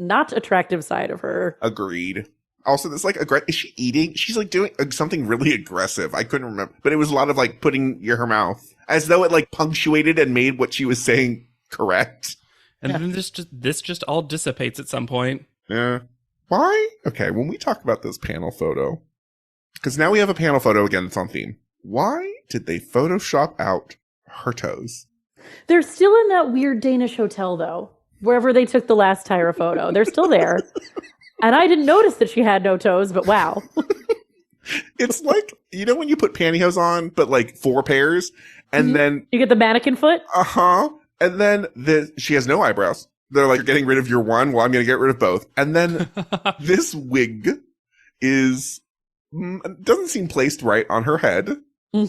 not attractive side of her. Agreed. Also, this like, is she eating? She's like doing something really aggressive. I couldn't remember. But it was a lot of like putting her mouth as though it like punctuated and made what she was saying correct. And then this just all dissipates at some point. Yeah. Why? Okay, when we talk about this panel photo, because now we have a panel photo again that's on theme. Why did they Photoshop out her toes? They're still in that weird Danish hotel, though. Wherever they took the last Tyra photo. They're still there. And I didn't notice that she had no toes, but wow. It's like, you know when you put pantyhose on, but like 4 pairs, and then... You get the mannequin foot? Uh-huh. And then she has no eyebrows. They're like, you're getting rid of your one, well, I'm going to get rid of both. And then this wig doesn't seem placed right on her head. No.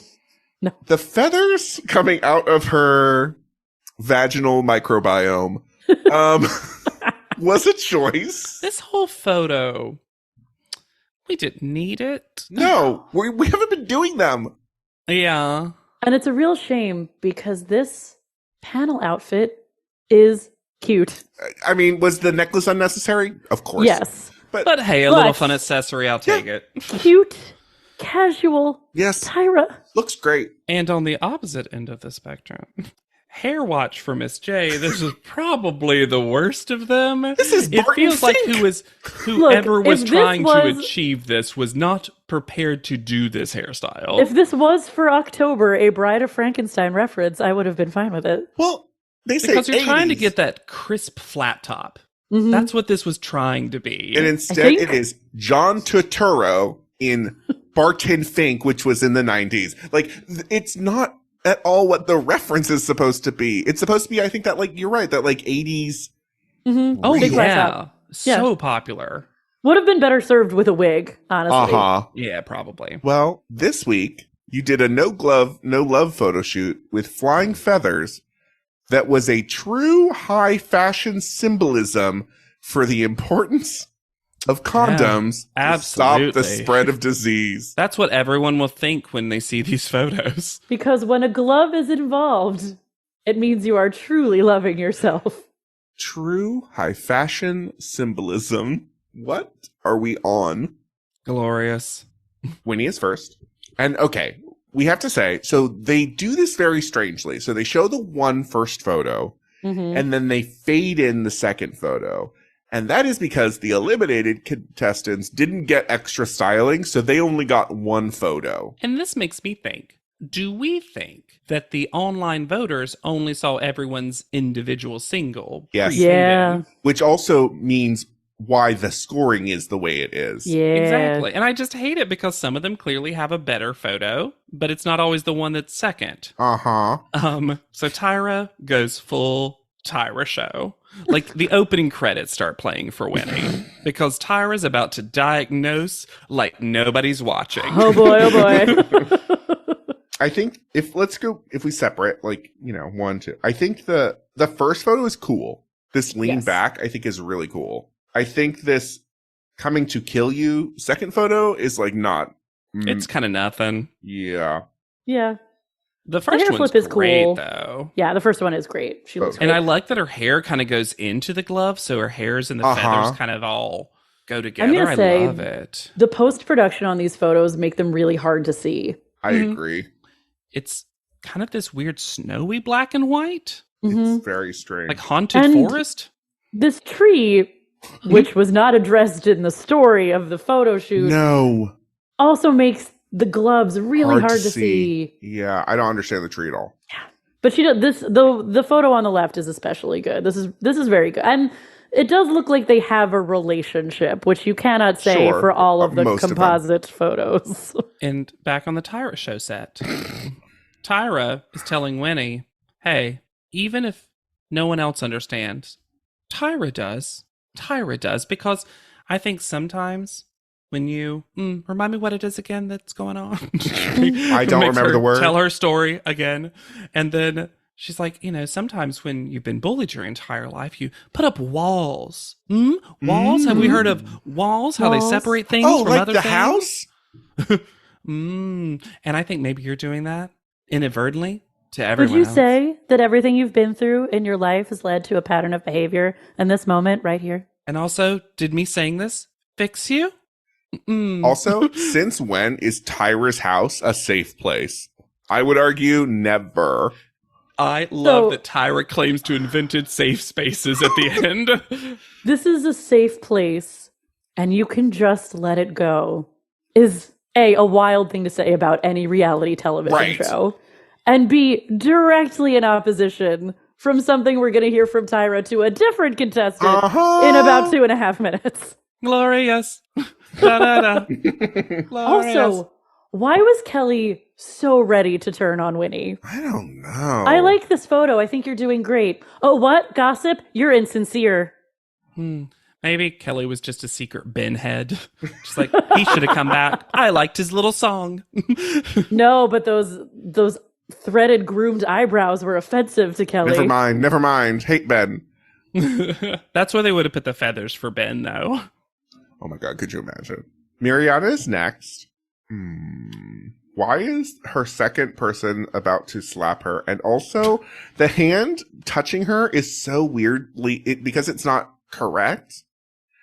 The feathers coming out of her vaginal microbiome was a choice. This whole photo, we didn't need it. No, we haven't been doing them. Yeah. And it's a real shame because this panel outfit is cute. I mean, was the necklace unnecessary? Of course. Yes. But hey, a little fun accessory, I'll take it. Cute, casual. Yes. Tyra. Looks great. And on the opposite end of the spectrum, hair watch for Miss J. This is probably the worst of them. This is Barton It feels Fink. like whoever was trying to achieve this was not prepared to do this hairstyle. If this was for October, a Bride of Frankenstein reference, I would have been fine with it. Well, they say because you're 80s. trying to get that crisp flat top. Mm-hmm. That's what this was trying to be. And instead it is John Turturro in Barton Fink, which was in the 90s. Like, it's not at all what the reference is supposed to be. It's supposed to be, I think that, like, you're right, that, like, 80s. Mm-hmm. Oh, Big yeah. So popular. Would have been better served with a wig, honestly. Uh-huh. Yeah, probably. Well, this week, you did a no glove, no love photo shoot with flying feathers that was a true high fashion symbolism for the importance of condoms to stop the spread of disease. That's what everyone will think when they see these photos. Because when a glove is involved, it means you are truly loving yourself. True high fashion symbolism. What are we on? Glorious. Winnie is first. And okay, we have to say, so they do this very strangely. So they show the one first photo, and then they fade in the second photo. And that is because the eliminated contestants didn't get extra styling, so they only got one photo. And this makes me think, do we think that the online voters only saw everyone's individual single? Yes. Yeah. Which also means why the scoring is the way it is. Yeah. Exactly. And I just hate it because some of them clearly have a better photo, but it's not always the one that's second. Uh-huh. So Tyra goes full Tyra show. Like the opening credits start playing for Winnie because Tyra's about to diagnose like nobody's watching. Oh boy, oh boy. I think if we separate, like, 1, 2. I think the first photo is cool. This lean back, I think, is really cool. I think this coming to kill you second photo is like not. It's kind of nothing. Yeah. Yeah. The first hair one's flip is great, cool. though. Yeah, the first one is great. She looks great. And I like that her hair kind of goes into the glove, so her hairs and the feathers kind of all go together. I'm gonna say, I love it. The post-production on these photos make them really hard to see. I agree. It's kind of this weird snowy black and white. It's very strange. Like haunted forest. This tree, which was not addressed in the story of the photo shoot, also makes the gloves really hard to see. Yeah, I don't understand the tree at all. Yeah. But the photo on the left is especially good. This is very good. And it does look like they have a relationship, which you cannot say for all of the composite photos. And back on the Tyra show set, Tyra is telling Winnie, hey, even if no one else understands, Tyra does. Tyra does. Because I think sometimes when you... remind me what it is again that's going on. I don't remember the word. Tell her story again. And then she's like, sometimes when you've been bullied your entire life, you put up walls. Walls? Have we heard of walls? How they separate things from like other the things? House? And I think maybe you're doing that inadvertently to everyone Would you else. say that everything you've been through in your life has led to a pattern of behavior in this moment right here? And also, did me saying this fix you? Also, since when is Tyra's house a safe place? I would argue never. I love that Tyra claims to invented safe spaces at the end. This is a safe place, and you can just let it go, is A, a wild thing to say about any reality television show, and B, directly in opposition from something we're going to hear from Tyra to a different contestant in about 2.5 minutes. Glorious. Da, da, da. Glorious. Also, why was Kelly so ready to turn on Winnie? I don't know. I like this photo. I think you're doing great. Oh, what? Gossip? You're insincere. Maybe Kelly was just a secret Ben head. Just like, he should have come back. I liked his little song. No, but those threaded, groomed eyebrows were offensive to Kelly. Never mind. Hate Ben. That's where they would have put the feathers for Ben, though. Oh my God, could you imagine? Mariana is next. Why is her second person about to slap her? And also, the hand touching her is so weirdly... because it's not correct.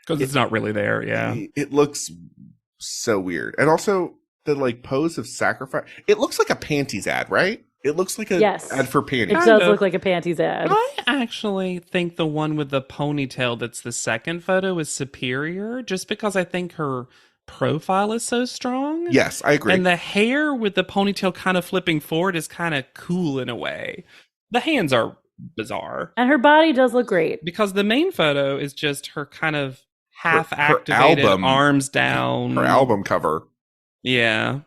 Because it's not really there, yeah. It looks so weird. And also, the pose of sacrifice... It looks like a panties ad, right? It looks like a ad for panties. It does look like a panties ad. I actually think the one with the ponytail that's the second photo is superior, just because I think her profile is so strong. Yes, I agree. And the hair with the ponytail kind of flipping forward is kind of cool in a way. The hands are bizarre. And her body does look great. Because the main photo is just her kind of half-activated, arms down. Her album cover. Yeah.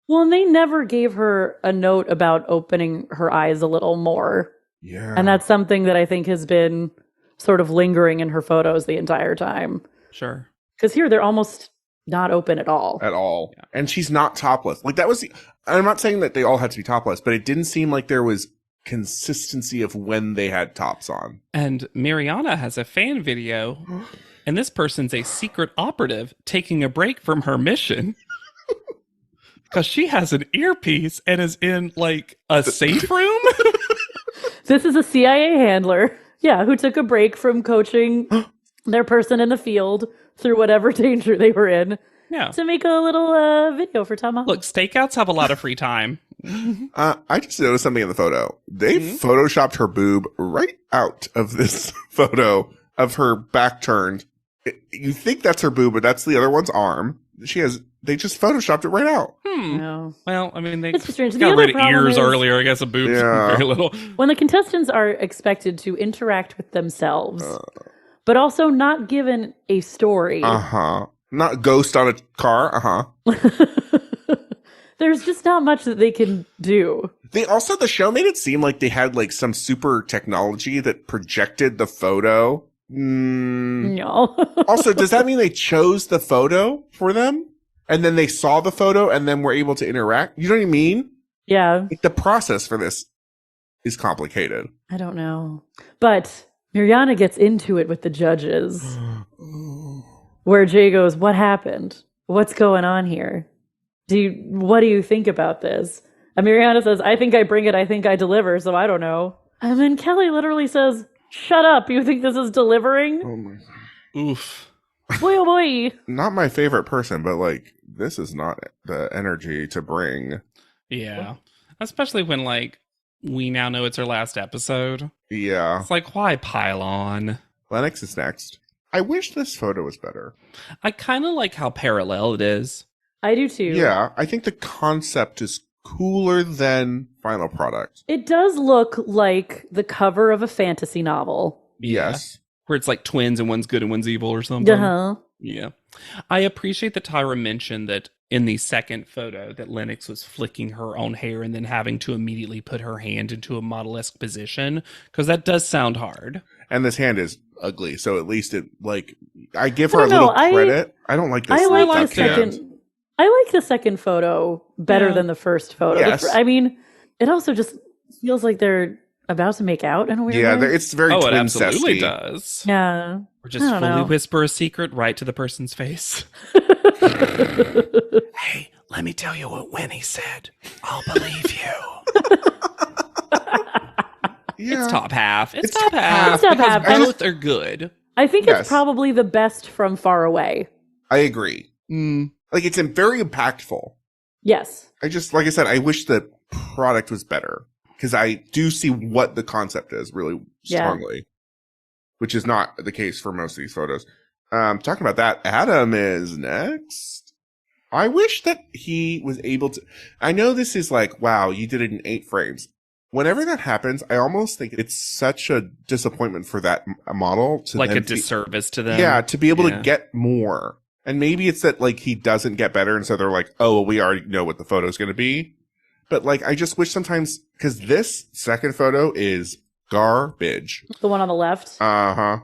Well, and they never gave her a note about opening her eyes a little more. Yeah. And that's something that I think has been sort of lingering in her photos the entire time. Sure. Because here they're almost not open at all. At all. Yeah. And she's not topless. I'm not saying that they all had to be topless, but it didn't seem like there was consistency of when they had tops on. And Mariana has a fan video, and this person's a secret operative taking a break from her mission. Because she has an earpiece and is in, a safe room? This is a CIA handler, who took a break from coaching their person in the field through whatever danger they were in to make a little video for Tom Holland. Look, stakeouts have a lot of free time. I just noticed something in the photo. They photoshopped her boob right out of this photo of her back turned. You think that's her boob, but that's the other one's arm. They just photoshopped it right out. No. Well, I mean, they it's strange. got rid of ears earlier. I guess a boob's very little. When the contestants are expected to interact with themselves, but also not given a story. Not ghost on a car. There's just not much that they can do. The show made it seem like they had like some super technology that projected the photo. No. Also, does that mean they chose the photo for them? And then they saw the photo and then were able to interact? You know what I mean? Yeah. Like, the process for this is complicated. I don't know. But Mirjana gets into it with the judges. Where Jay goes, what happened? What's going on here? What do you think about this? And Mirjana says, I think I bring it, I think I deliver, so I don't know. And then Kelly literally says, shut up, you think this is delivering? Oh my God. Oof. Boy, oh boy. Not my favorite person, but like, this is not the energy to bring. Yeah. Especially when, like, we now know it's her last episode. Yeah. It's like, why pile on? Lennox is next. I wish this photo was better. I kind of like how parallel it is. I do too. Yeah, I think the concept is cooler than final product. It does look like the cover of a fantasy novel. Yes. Where it's like twins and one's good and one's evil or something. Uh-huh. Yeah. I appreciate that Tyra mentioned that in the second photo that Lennox was flicking her own hair and then having to immediately put her hand into a model-esque position, because that does sound hard. And this hand is ugly, so at least it, like, I give her a little credit. I don't like this. I like duck the second. hand. I like the second photo better than the first photo. Yes. I mean, it also just feels like they're about to make out in a weird way. It's very it twin absolutely cesty. does. Yeah. Or just fully whisper a secret right to the person's face. Hey, let me tell you what Winnie said. I'll believe you. Yeah. It's top half. It's top half. It's top half. Because both are good. I think it's probably the best from far away. I agree. Like, it's very impactful. Yes. I just, like I said, I wish the product was better. Because I do see what the concept is really strongly. Which is not the case for most of these photos. Talking about that, Adam is next. I wish that he was able to... I know this is like, wow, you did it in 8 frames. Whenever that happens, I almost think it's such a disappointment for that model. To like a disservice to them. Yeah, to be able to get more. And maybe it's that, like, he doesn't get better, and so they're like, oh, well, we already know what the photo's going to be. But, like, I just wish sometimes... Because this second photo is garbage. The one on the left? Uh-huh.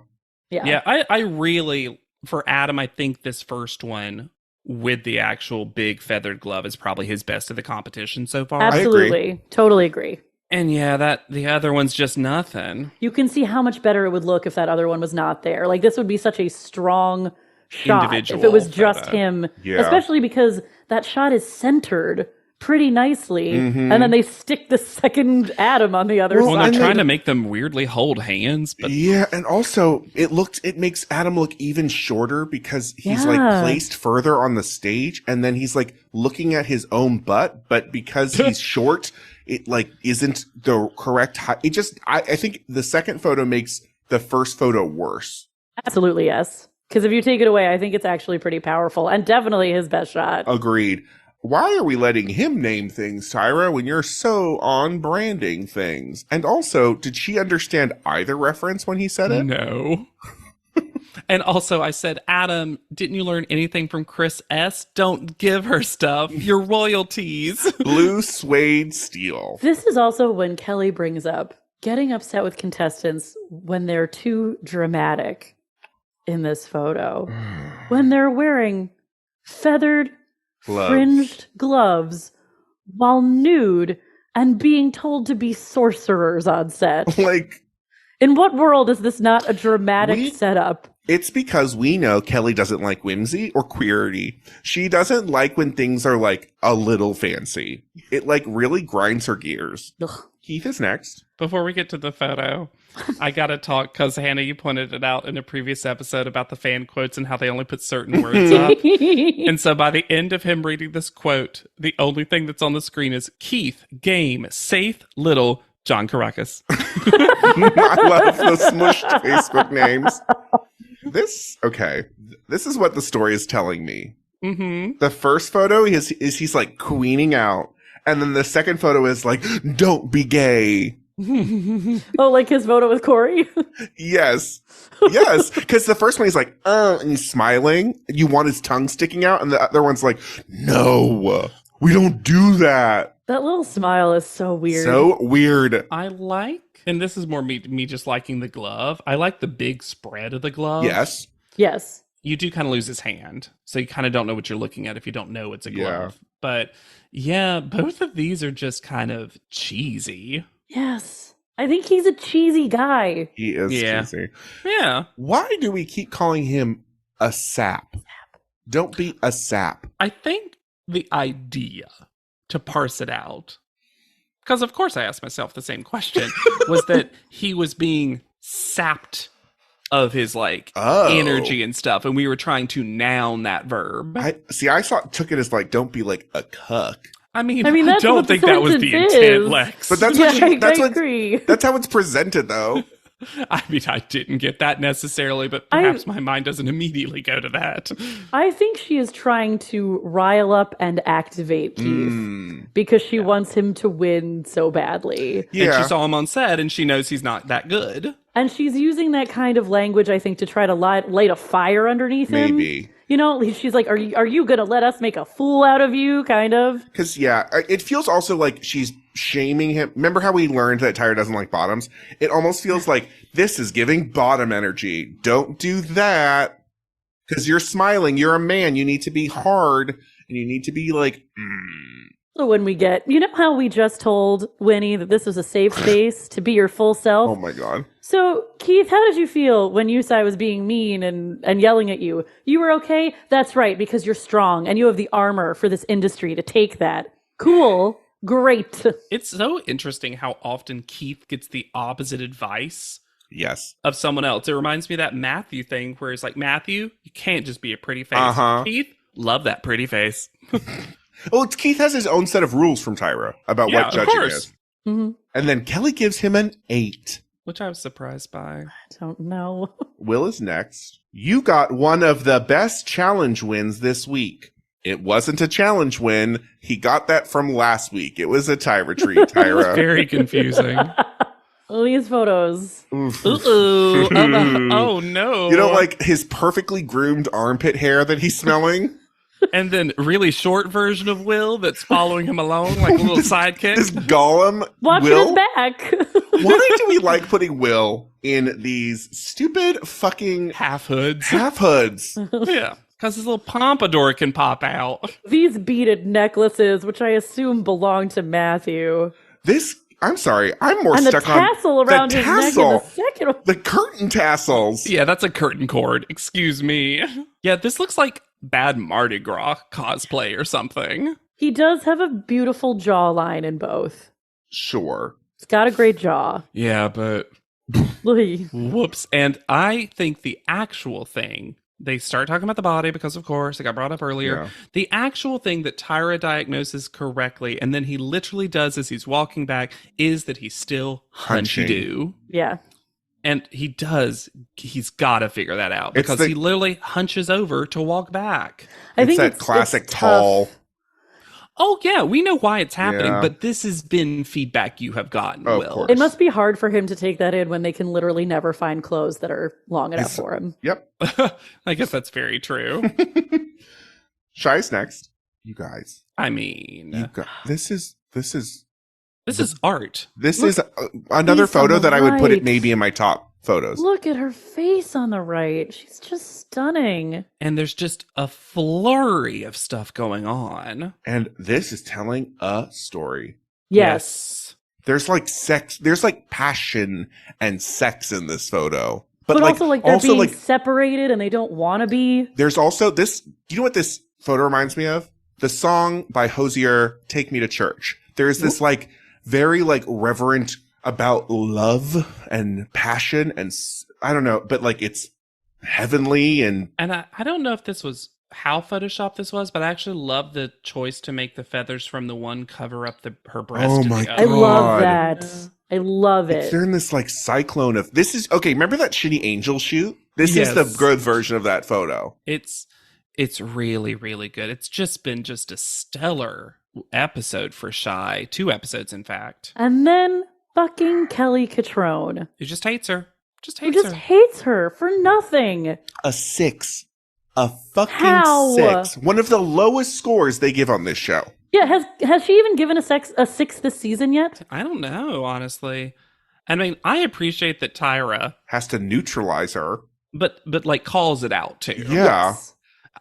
Yeah. Yeah, I really... For Adam, I think this first one with the actual big feathered glove is probably his best of the competition so far. Absolutely. Totally agree. And yeah, the other one's just nothing. You can see how much better it would look if that other one was not there. Like, this would be such a strong shot individual if it was just photo. him. Yeah. Especially because that shot is centered pretty nicely. Mm-hmm. And then they stick the second Adam on the other Well, side. they're trying to make them weirdly hold hands, but Yeah, and also it makes Adam look even shorter because he's like placed further on the stage, and then he's like looking at his own butt, but because he's short, it like isn't the correct height. It just I think the second photo makes the first photo worse. Absolutely, yes. Because if you take it away, I think it's actually pretty powerful and definitely his best shot. Agreed. Why are we letting him name things, Tyra, when you're so on branding things? And also, did she understand either reference when he said it? no. And also, I said, Adam, didn't you learn anything from Chris S? Don't give her stuff. Your royalties. Blue suede steel. This is also when Kelly brings up getting upset with contestants when they're too dramatic in this photo. When they're wearing feathered, fringed gloves while nude and being told to be sorcerers on set. Like, in what world is this not a dramatic setup? It's because we know Kelly doesn't like whimsy or queerty. She doesn't like when things are like a little fancy. It like really grinds her gears. Ugh. Keith is next. Before we get to the photo, I gotta talk, because Hannah, you pointed it out in a previous episode about the fan quotes and how they only put certain words up. And so by the end of him reading this quote, the only thing that's on the screen is Keith, game, safe, little, John Caracas. I love the smushed Facebook names. This is what the story is telling me. Mm-hmm. The first photo is he's like queening out. And then the second photo is like, don't be gay. Oh, like his photo with Corey? Yes. Yes. Because the first one he's like, and he's smiling. You want his tongue sticking out. And the other one's like, no, we don't do that. That little smile is so weird. So weird. I like, and this is more me just liking the glove. I like the big spread of the glove. Yes. Yes. You do kind of lose his hand. So you kind of don't know what you're looking at if you don't know it's a glove. Yeah. But yeah, both of these are just kind of cheesy. Yes. I think he's a cheesy guy. He is Yeah. cheesy. Yeah. Why do we keep calling him a sap? Don't be a sap. I think the idea to parse it out, because of course I asked myself the same question, was that he was being sapped of his energy and stuff, and we were trying to noun that verb. I took it as like, don't be like a cuck. I mean, I I that's don't what think the that was the sentence intent, is. Lex. But that's Yeah, what I agree. that's how it's presented, though. I mean, I didn't get that necessarily, but perhaps my mind doesn't immediately go to that. I think she is trying to rile up and activate Keith because she wants him to win so badly. Yeah. And she saw him on set, and she knows he's not that good. And she's using that kind of language, I think, to try to light a fire underneath him. Maybe. You know, she's like, are you going to let us make a fool out of you, kind of? Because, yeah, it feels also like she's shaming him. Remember how we learned that Tyra doesn't like bottoms? It almost feels like this is giving bottom energy. Don't do that. Because you're smiling. You're a man. You need to be hard. And you need to be like, So when we get, you know how we just told Winnie that this was a safe space to be your full self? oh my God. So, Keith, how did you feel when Yusai was being mean and yelling at you? You were okay? That's right, because you're strong and you have the armor for this industry to take that. Cool. Great. It's so interesting how often Keith gets the opposite advice Yes. of someone else. It reminds me of that Matthew thing where it's like, Matthew, you can't just be a pretty face. Uh-huh. Keith, love that pretty face. Well, Keith has his own set of rules from Tyra about Yeah, what of judging course. is. Mm-hmm. And then Kelly gives him an 8. Which I was surprised by. I don't know. Will is next. You got one of the best challenge wins this week. It wasn't a challenge win. He got that from last week. It was a Tyra treat, Tyra. Very confusing. These photos. Oof. Ooh, oh no. You know, like his perfectly groomed armpit hair that he's smelling? And then really short version of Will that's following him along like a little sidekick. This Gollum Watching Will? his back. Why do we like putting Will in these stupid fucking Half hoods. half hoods? Yeah. Because his little pompadour can pop out. These beaded necklaces, which I assume belong to Matthew. I'm sorry, I'm more And the stuck tassel on around the his neck in tassel. the second one. The curtain tassels. Yeah, that's a curtain cord. Excuse me. Yeah, this looks like bad Mardi Gras cosplay or something. He does have a beautiful jawline in both. Sure. He's got a great jaw. Yeah, but Look. whoops. And I think the actual thing, they start talking about the body because, of course, it got brought up earlier. Yeah. The actual thing that Tyra diagnoses correctly, and then he literally does as he's walking back, is that he's still Hunching. hunchy-do. Yeah. And he's got to figure that out It's because he literally hunches over to walk back. I It's think that classic it's tall. tough. Oh, yeah, we know why it's happening, Yeah. but this has been feedback you have gotten, Of Will. course. It must be hard for him to take that in when they can literally never find clothes that are long enough for him. Yep. I guess that's very true. Shy's next. You guys. I mean, This is this is art. This Look, is another face on photo the that I would put it right. maybe in my top photos. Look at her face on the right. She's just stunning. And there's just a flurry of stuff going on. And this is telling a story. Yes. There's like sex, there's like passion and sex in this photo. But also like they're being separated and they don't want to be. There's also this, you know what this photo reminds me of? The song by Hosier, Take Me to Church. There's this like very like reverent about love and passion and I don't know, but like it's heavenly and I don't know if this was how Photoshopped this was, but I actually love the choice to make the feathers from the one cover up her breast. Oh and my the I other. love God. that. I love it. they're in this like cyclone of this is okay. Remember that shitty angel shoot? This Yes. is the good version of that photo. It's really, really good. It's just been just a stellar episode for Shy. 2 episodes, in fact. And then fucking Kelly Catrone. He just hates her. Just Who hates just her. hates her for nothing. A 6. A fucking How? 6. One of the lowest scores they give on this show. Yeah, has she even given a 6 this season yet? I don't know, honestly. I mean, I appreciate that Tyra, Has to neutralize her. but like calls it out too. Yeah. Yes.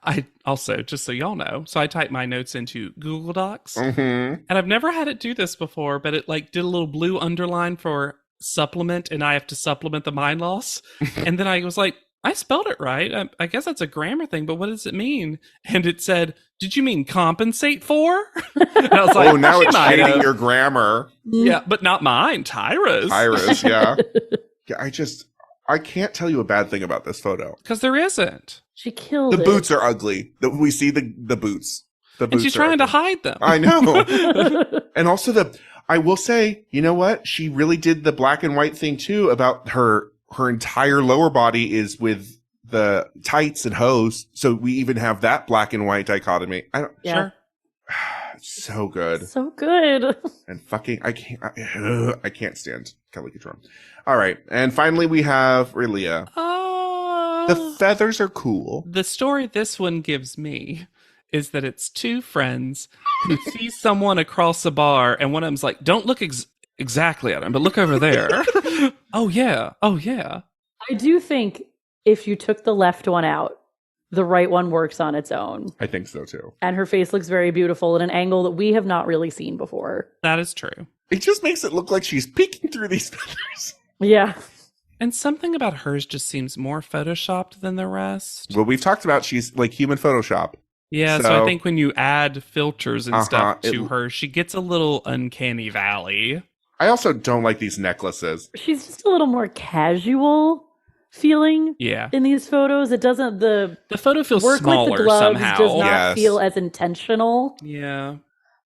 I also, just so y'all know, so I typed my notes into Google Docs, Mm-hmm. and I've never had it do this before, but it like did a little blue underline for supplement, and I have to supplement the mind loss. And then I was like, I spelled it right. I guess that's a grammar thing, but what does it mean? And it said, "Did you mean compensate for?" And I was like, Oh, now "She it's might shading have." your grammar. Yeah, but not mine. Tyra's. Iris, yeah. Yeah, I can't tell you a bad thing about this photo. Because there isn't. She killed The it. boots are ugly. We see the boots. The boots And she's are trying to ugly. hide them. I know. And also I will say, you know what? She really did the black and white thing too about her entire lower body is with the tights and hose. So we even have that black and white dichotomy. Yeah. Sure. So good. So good. And fucking, I can't stand Kelly Catrone. All right. And finally we have Relia. The feathers are cool. The story this one gives me is that it's two friends who see someone across a bar, and one of them's like, "Don't look exactly at him, but look over there." Oh yeah. I do think if you took the left one out, the right one works on its own. I think so too. And her face looks very beautiful at an angle that we have not really seen before. That is true. It just makes it look like she's peeking through these feathers. Yeah. And something about hers just seems more photoshopped than the rest. Well, we've talked about she's like human Photoshop. Yeah, so So- I think when you add filters and stuff to it- her, she gets a little uncanny valley. I also don't like these necklaces. She's just a little more casual feeling Yeah. in these photos. It doesn't, the The photo feels work with smaller the gloves somehow. does not Yes. feel as intentional, Yeah.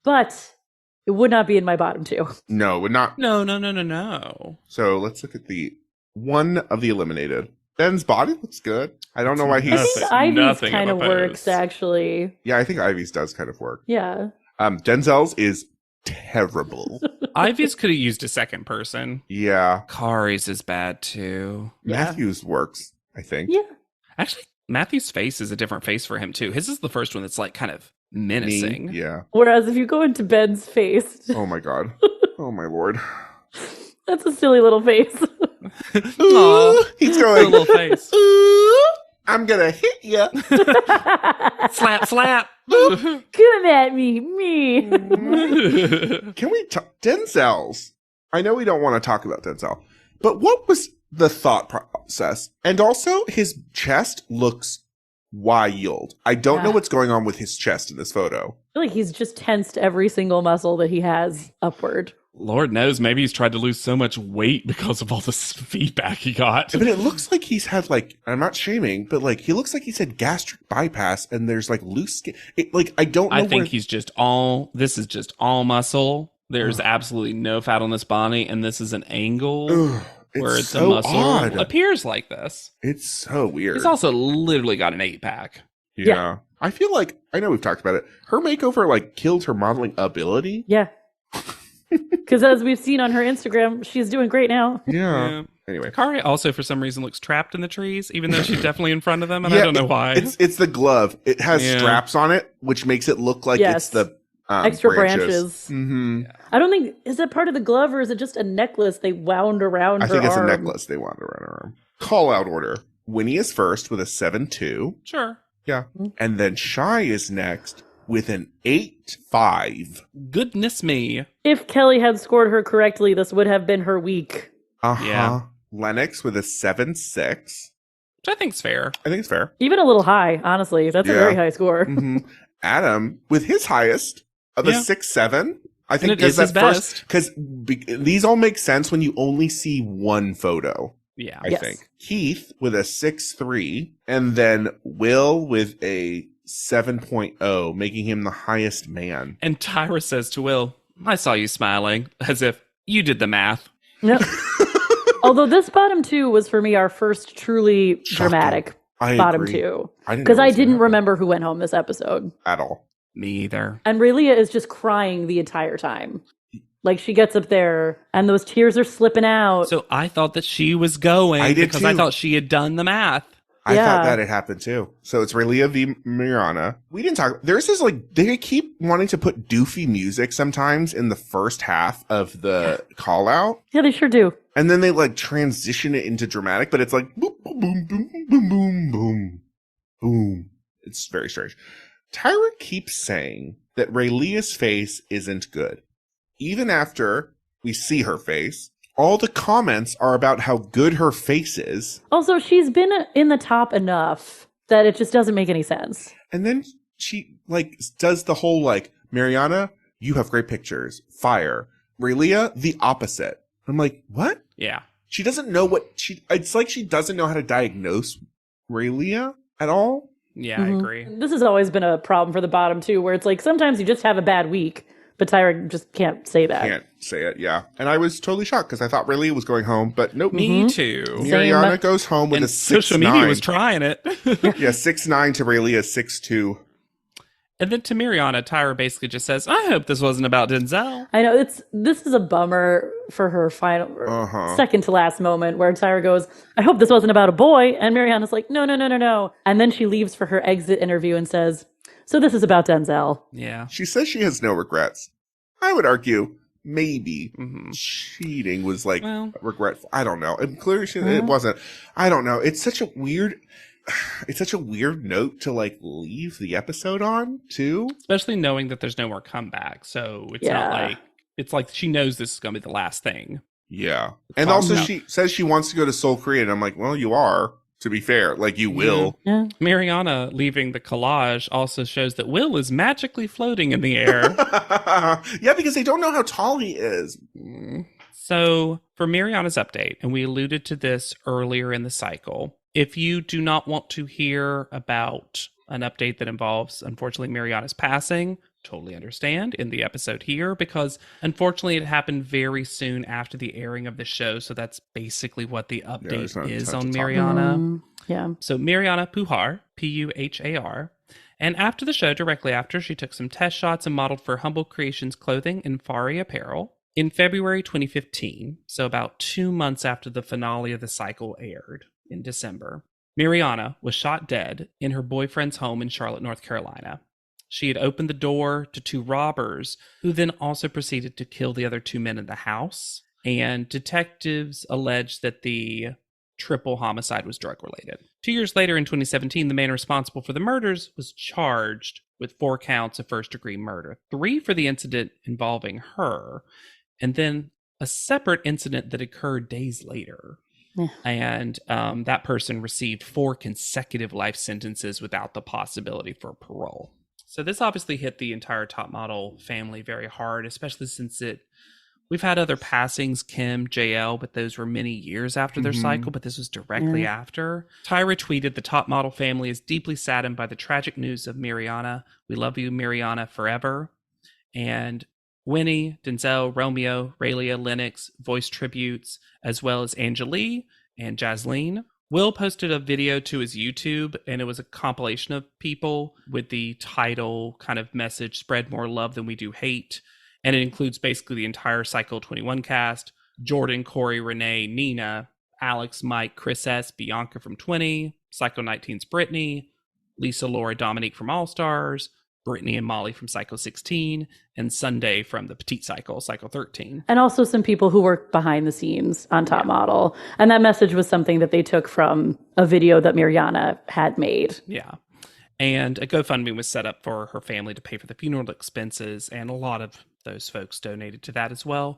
but it would not be in my bottom two. No, would not. No. So let's look at the one of the eliminated. Ben's body looks good. I don't know why I he's. Nothing. think Ivy's nothing kind of of works, opposed. actually. Yeah, I think Ivy's does kind of work. Yeah. Denzel's is terrible. Ivy's could have used a second person. Yeah. Kari's is bad too. Yeah. Matthews works, I think. Yeah. Actually, Matthew's face is a different face for him too. His is the first one that's like kind of menacing. Yeah. Whereas if you go into Ben's face, Oh my god. Oh my lord. that's a silly little face. Aw, He's a going. little face. Ooh, I'm gonna hit ya. Slap, slap. Come at me. Can we talk Denzel's? I know we don't want to talk about Denzel, but what was the thought process? And also, his chest looks wild. I don't know Yeah. what's going on with his chest in this photo. I feel like he's just tensed every single muscle that he has upward. Lord knows, maybe he's tried to lose so much weight because of all this feedback he got. But it looks like he's had like, I'm not shaming, but like he looks like he's had gastric bypass and there's like loose skin. I don't know. I think this is just all muscle. There's absolutely no fat on this body, and this is an angle where it's so a muscle odd. appears like this. It's so weird. He's also literally got an 8-pack. Yeah. I feel like, I know we've talked about it. Her makeover like killed her modeling ability. Yeah. Because as we've seen on her Instagram, she's doing great now. Yeah. Anyway. Kari also, for some reason, looks trapped in the trees, even though she's definitely in front of them, and I don't know why. It's the glove. It has Yeah. straps on it, which makes it look like Yes. it's the Extra branches. Mm-hmm. I don't think, is that part of the glove or is it just a necklace they wound around I her think it's arm? a necklace they want around her arm. Call out order. Winnie is first with a 7-2. Sure. Yeah. And then Shy is next with an 8-5. Goodness me. If Kelly had scored her correctly, this would have been her week. Uh-huh. Yeah. Lennox with a 7-6. Which I think's fair. I think it's fair. Even a little high, honestly. That's a Yeah. very high score. hmm Adam with his highest of a Yeah. 6-7. I think And it does his best. because these all make sense when you only see one photo. Yeah. I Yes. think Keith with a 6-3, and then Will with a 7.0, making him the highest man. And Tyra says to Will, I saw you smiling, as if you did the math. No. Although this bottom two was for me our first truly Shocking. dramatic I bottom agree. two. I didn't Because know I it was gonna didn't happen remember who went home this episode. at all. Me either. And Relia is just crying the entire time. Like, she gets up there and those tears are slipping out. So I thought that she was going I did because too. I thought she had done the math. I Yeah. thought that had happened too. So it's Raylia v. Mariana. We didn't talk. There's this they keep wanting to put doofy music sometimes in the first half of the call out. Yeah, they sure do. And then they transition it into dramatic, but it's like boom, boom, boom, boom, boom, boom, boom, boom. It's very strange. Tyra keeps saying that Raylia's face isn't good. Even after we see her face, all the comments are about how good her face is. Also, she's been in the top enough that it just doesn't make any sense. And then she does the whole Mariana, you have great pictures. Fire. Raylia, the opposite. I'm like, what? Yeah. She doesn't know it's like she doesn't know how to diagnose Raylia at all. Yeah, I agree. This has always been a problem for the bottom, too, where it's like sometimes you just have a bad week, but Tyra just can't say that. Can't say it, yeah. And I was totally shocked because I thought Raylia was going home, but nope. Me too. Mariana goes home with And a 6'9". social media was trying it. Yeah, 6'9" to Raylia 6'2". And then to Mariana, Tyra basically just says, I hope this wasn't about Denzel. I know this is a bummer for her final second to last moment where Tyra goes, I hope this wasn't about a boy. And Mariana's like, no. And then she leaves for her exit interview and says, so this is about Denzel. Yeah. She says she has no regrets. I would argue maybe cheating was regretful. I don't know. And clearly it wasn't. I don't know. It's such a weird note to leave the episode on too. Especially knowing that there's no more comeback. So it's not it's like she knows this is going to be the last thing. Yeah. And also she says she wants to go to Seoul, Korea. And I'm like, well, you are, to be fair. You will. Yeah. Mariana leaving the collage also shows that Will is magically floating in the air. Yeah, because they don't know how tall he is. So for Mariana's update, and we alluded to this earlier in the cycle, if you do not want to hear about an update that involves, unfortunately, Mariana's passing, totally understand in the episode here, because unfortunately it happened very soon after the airing of the show. So that's basically what the update is on Mariana. Yeah. So Mariana Puhar, Puhar. And after the show, directly after, she took some test shots and modeled for Humble Creations clothing and Fari apparel. In February 2015, so about 2 months after the finale of the cycle aired in December, Mariana was shot dead in her boyfriend's home in Charlotte, North Carolina. She had opened the door to 2 robbers who then also proceeded to kill the other 2 men in the house. And detectives alleged that the triple homicide was drug related. 2 years later in 2017, the man responsible for the murders was charged with 4 counts of first-degree murder, 3 for the incident involving her, and then a separate incident that occurred days later. Yeah. And that person received 4 consecutive life sentences without the possibility for parole. So this obviously hit the entire Top Model family very hard, especially since we've had other passings, Kim, JL, but those were many years after their cycle, but this was directly after. Tyra tweeted, the Top Model family is deeply saddened by the tragic news of Mariana. We love you, Mariana, forever. And Winnie, Denzel, Romeo, Raylia, Lennox, voice tributes, as well as Angelique and Jasleen. Will posted a video to his YouTube, and it was a compilation of people with the title kind of message, Spread More Love Than We Do Hate. And it includes basically the entire Cycle 21 cast, Jordan, Corey, Renee, Nina, Alex, Mike, Chris S., Bianca from 20, Cycle 19's Brittany, Lisa, Laura, Dominique from All Stars, Brittany and Molly from Cycle 16, and Sunday from the Petite Cycle, Cycle 13. And also some people who work behind the scenes on Top Model. And that message was something that they took from a video that Mariana had made. Yeah. And a GoFundMe was set up for her family to pay for the funeral expenses, and a lot of those folks donated to that as well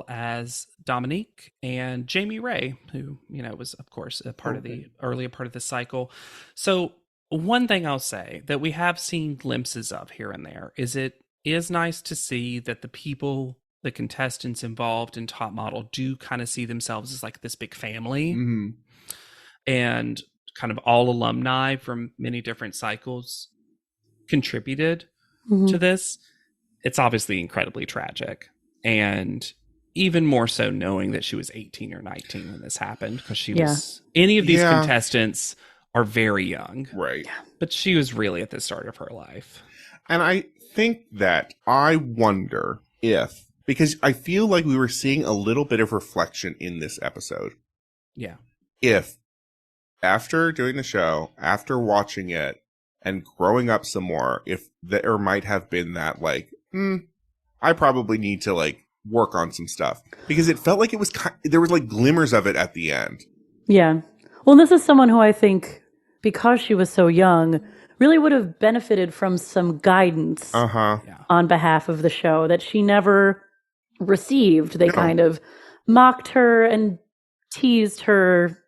as Dominique and Jamie Ray, who, was, of course, a part of the earlier part of the cycle. So one thing I'll say that we have seen glimpses of here and there is it is nice to see that the contestants involved in Top Model do kind of see themselves as like this big family, and kind of all alumni from many different cycles contributed to this. It's obviously incredibly tragic, and even more so knowing that she was 18 or 19 when this happened, because she was, any of these contestants are very young. Right. But she was really at the start of her life. And I think that I wonder because I feel like we were seeing a little bit of reflection in this episode. Yeah. If after doing the show, after watching it and growing up some more, if there might have been that like, I probably need to like work on some stuff, because it felt like it was there was like glimmers of it at the end. Yeah. Well, this is someone who I think, because she was so young, really would have benefited from some guidance on behalf of the show that she never received. They kind of mocked her and teased her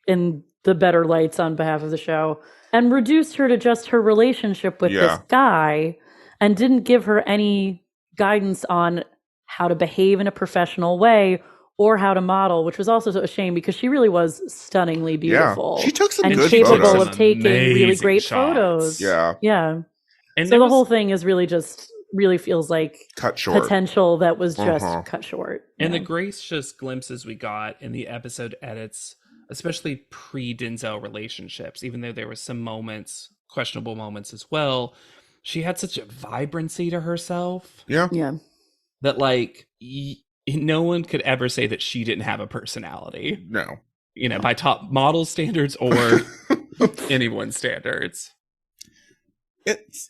in the better lights on behalf of the show and reduced her to just her relationship with this guy and didn't give her any guidance on how to behave in a professional way or how to model, which was also a shame because she really was stunningly beautiful. Yeah. She took some and good capable photos. of taking really great shots. photos. Yeah. Yeah. And so the whole thing is really feels like cut short potential that was just cut short. And the gracious glimpses we got in the episode edits, especially pre-Denzel relationships, even though there were some moments, questionable moments as well, she had such a vibrancy to herself. Yeah. Yeah. That like no one could ever say that she didn't have a personality. No. You know, by top model standards or anyone's standards. It's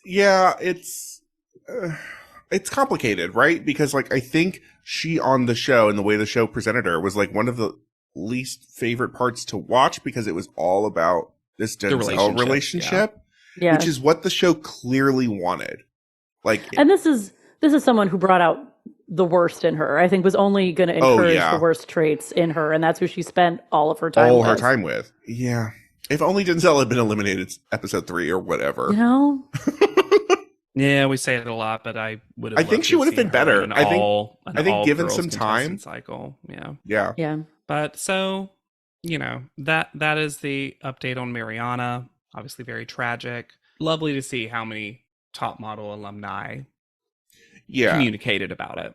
complicated, right? Because like I think she on the show and the way the show presented her was like one of the least favorite parts to watch, because it was all about this Denzel relationship, which is what the show clearly wanted. Like, and this is someone who brought out the worst in her. I think was only going to encourage the worst traits in her, and that's who she spent all of her time with. Yeah. If only Denzel had been eliminated episode 3 or whatever. You know? Yeah, we say it a lot, but I would have. I think she would have been better. I think given some time. Cycle. Yeah. Yeah. Yeah. But so, you know, that is the update on Mariana. Obviously very tragic. Lovely to see how many top model alumni communicated about it.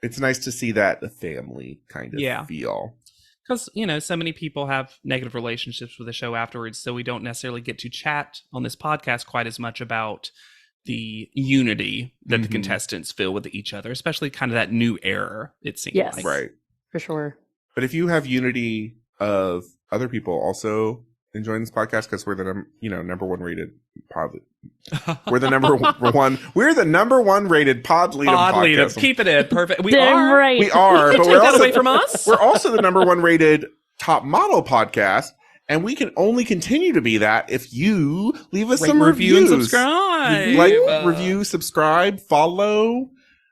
It's nice to see that the family kind of feel. Because, you know, so many people have negative relationships with the show afterwards, so we don't necessarily get to chat on this podcast quite as much about the unity that the contestants feel with each other, especially kind of that new era, it seems like. Right. For sure. But if you have unity of other people also enjoying this podcast, because we're the number one rated pod. We're the number one. We're the number one rated pod podcast. Keep it in. Perfect. We Damn are. Right. We are. But we're also away from us. We're also the number one rated top model podcast, and we can only continue to be that if you leave us some review reviews. And subscribe. Review, subscribe, follow.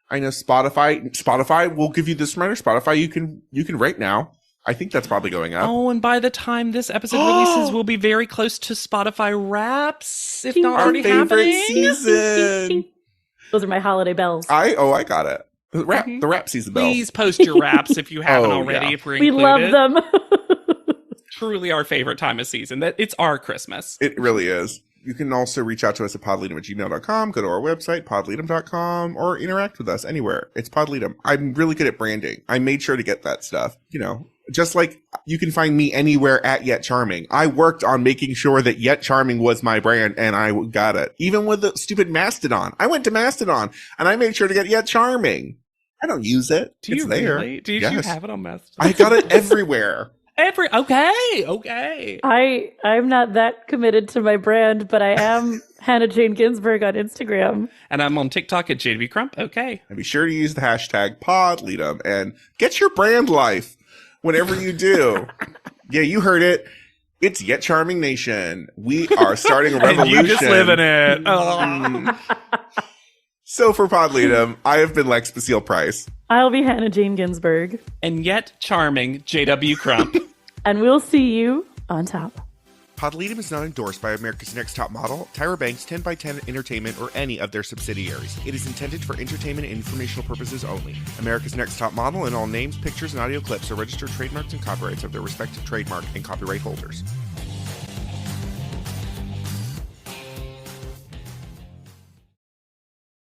I know Spotify will give you this reminder. Spotify, you can rate now. I think that's probably going up. Oh, and by the time this episode releases, we'll be very close to Spotify Wraps, if not already favorite happening. season. Those are my holiday bells. I got it. The rap season bells. Please post your wraps if you haven't already. Yeah. If we're we included. love them. Truly our favorite time of season. That it's our Christmas. It really is. You can also reach out to us at podleadum@gmail.com, go to our website, podleadum.com, or interact with us anywhere. It's Podleadum. I'm really good at branding. I made sure to get that stuff. You know, just like you can find me anywhere at Yet Charming. I worked on making sure that Yet Charming was my brand, and I got it. Even with the stupid Mastodon. I went to Mastodon, and I made sure to get Yet Charming. I don't use it. It's there. Really? Do you have it on Mastodon? I got it everywhere. Okay. I'm not that committed to my brand, but I am Hannah Jane Ginsburg on Instagram. And I'm on TikTok at JV Crump. Okay. And be sure to use the hashtag PodLeadum and get your brand life whenever you do. Yeah, you heard it. It's Yet Charming Nation. We are starting a revolution. And you just live in it. Oh. So for PodLeadum, I have been Lex Basile Price. I'll be Hannah Jane Ginsburg. And Yet Charming JW Crump. And we'll see you on top. PodLeadum is not endorsed by America's Next Top Model, Tyra Banks, 10x10 Entertainment, or any of their subsidiaries. It is intended for entertainment and informational purposes only. America's Next Top Model and all names, pictures, and audio clips are registered trademarks and copyrights of their respective trademark and copyright holders.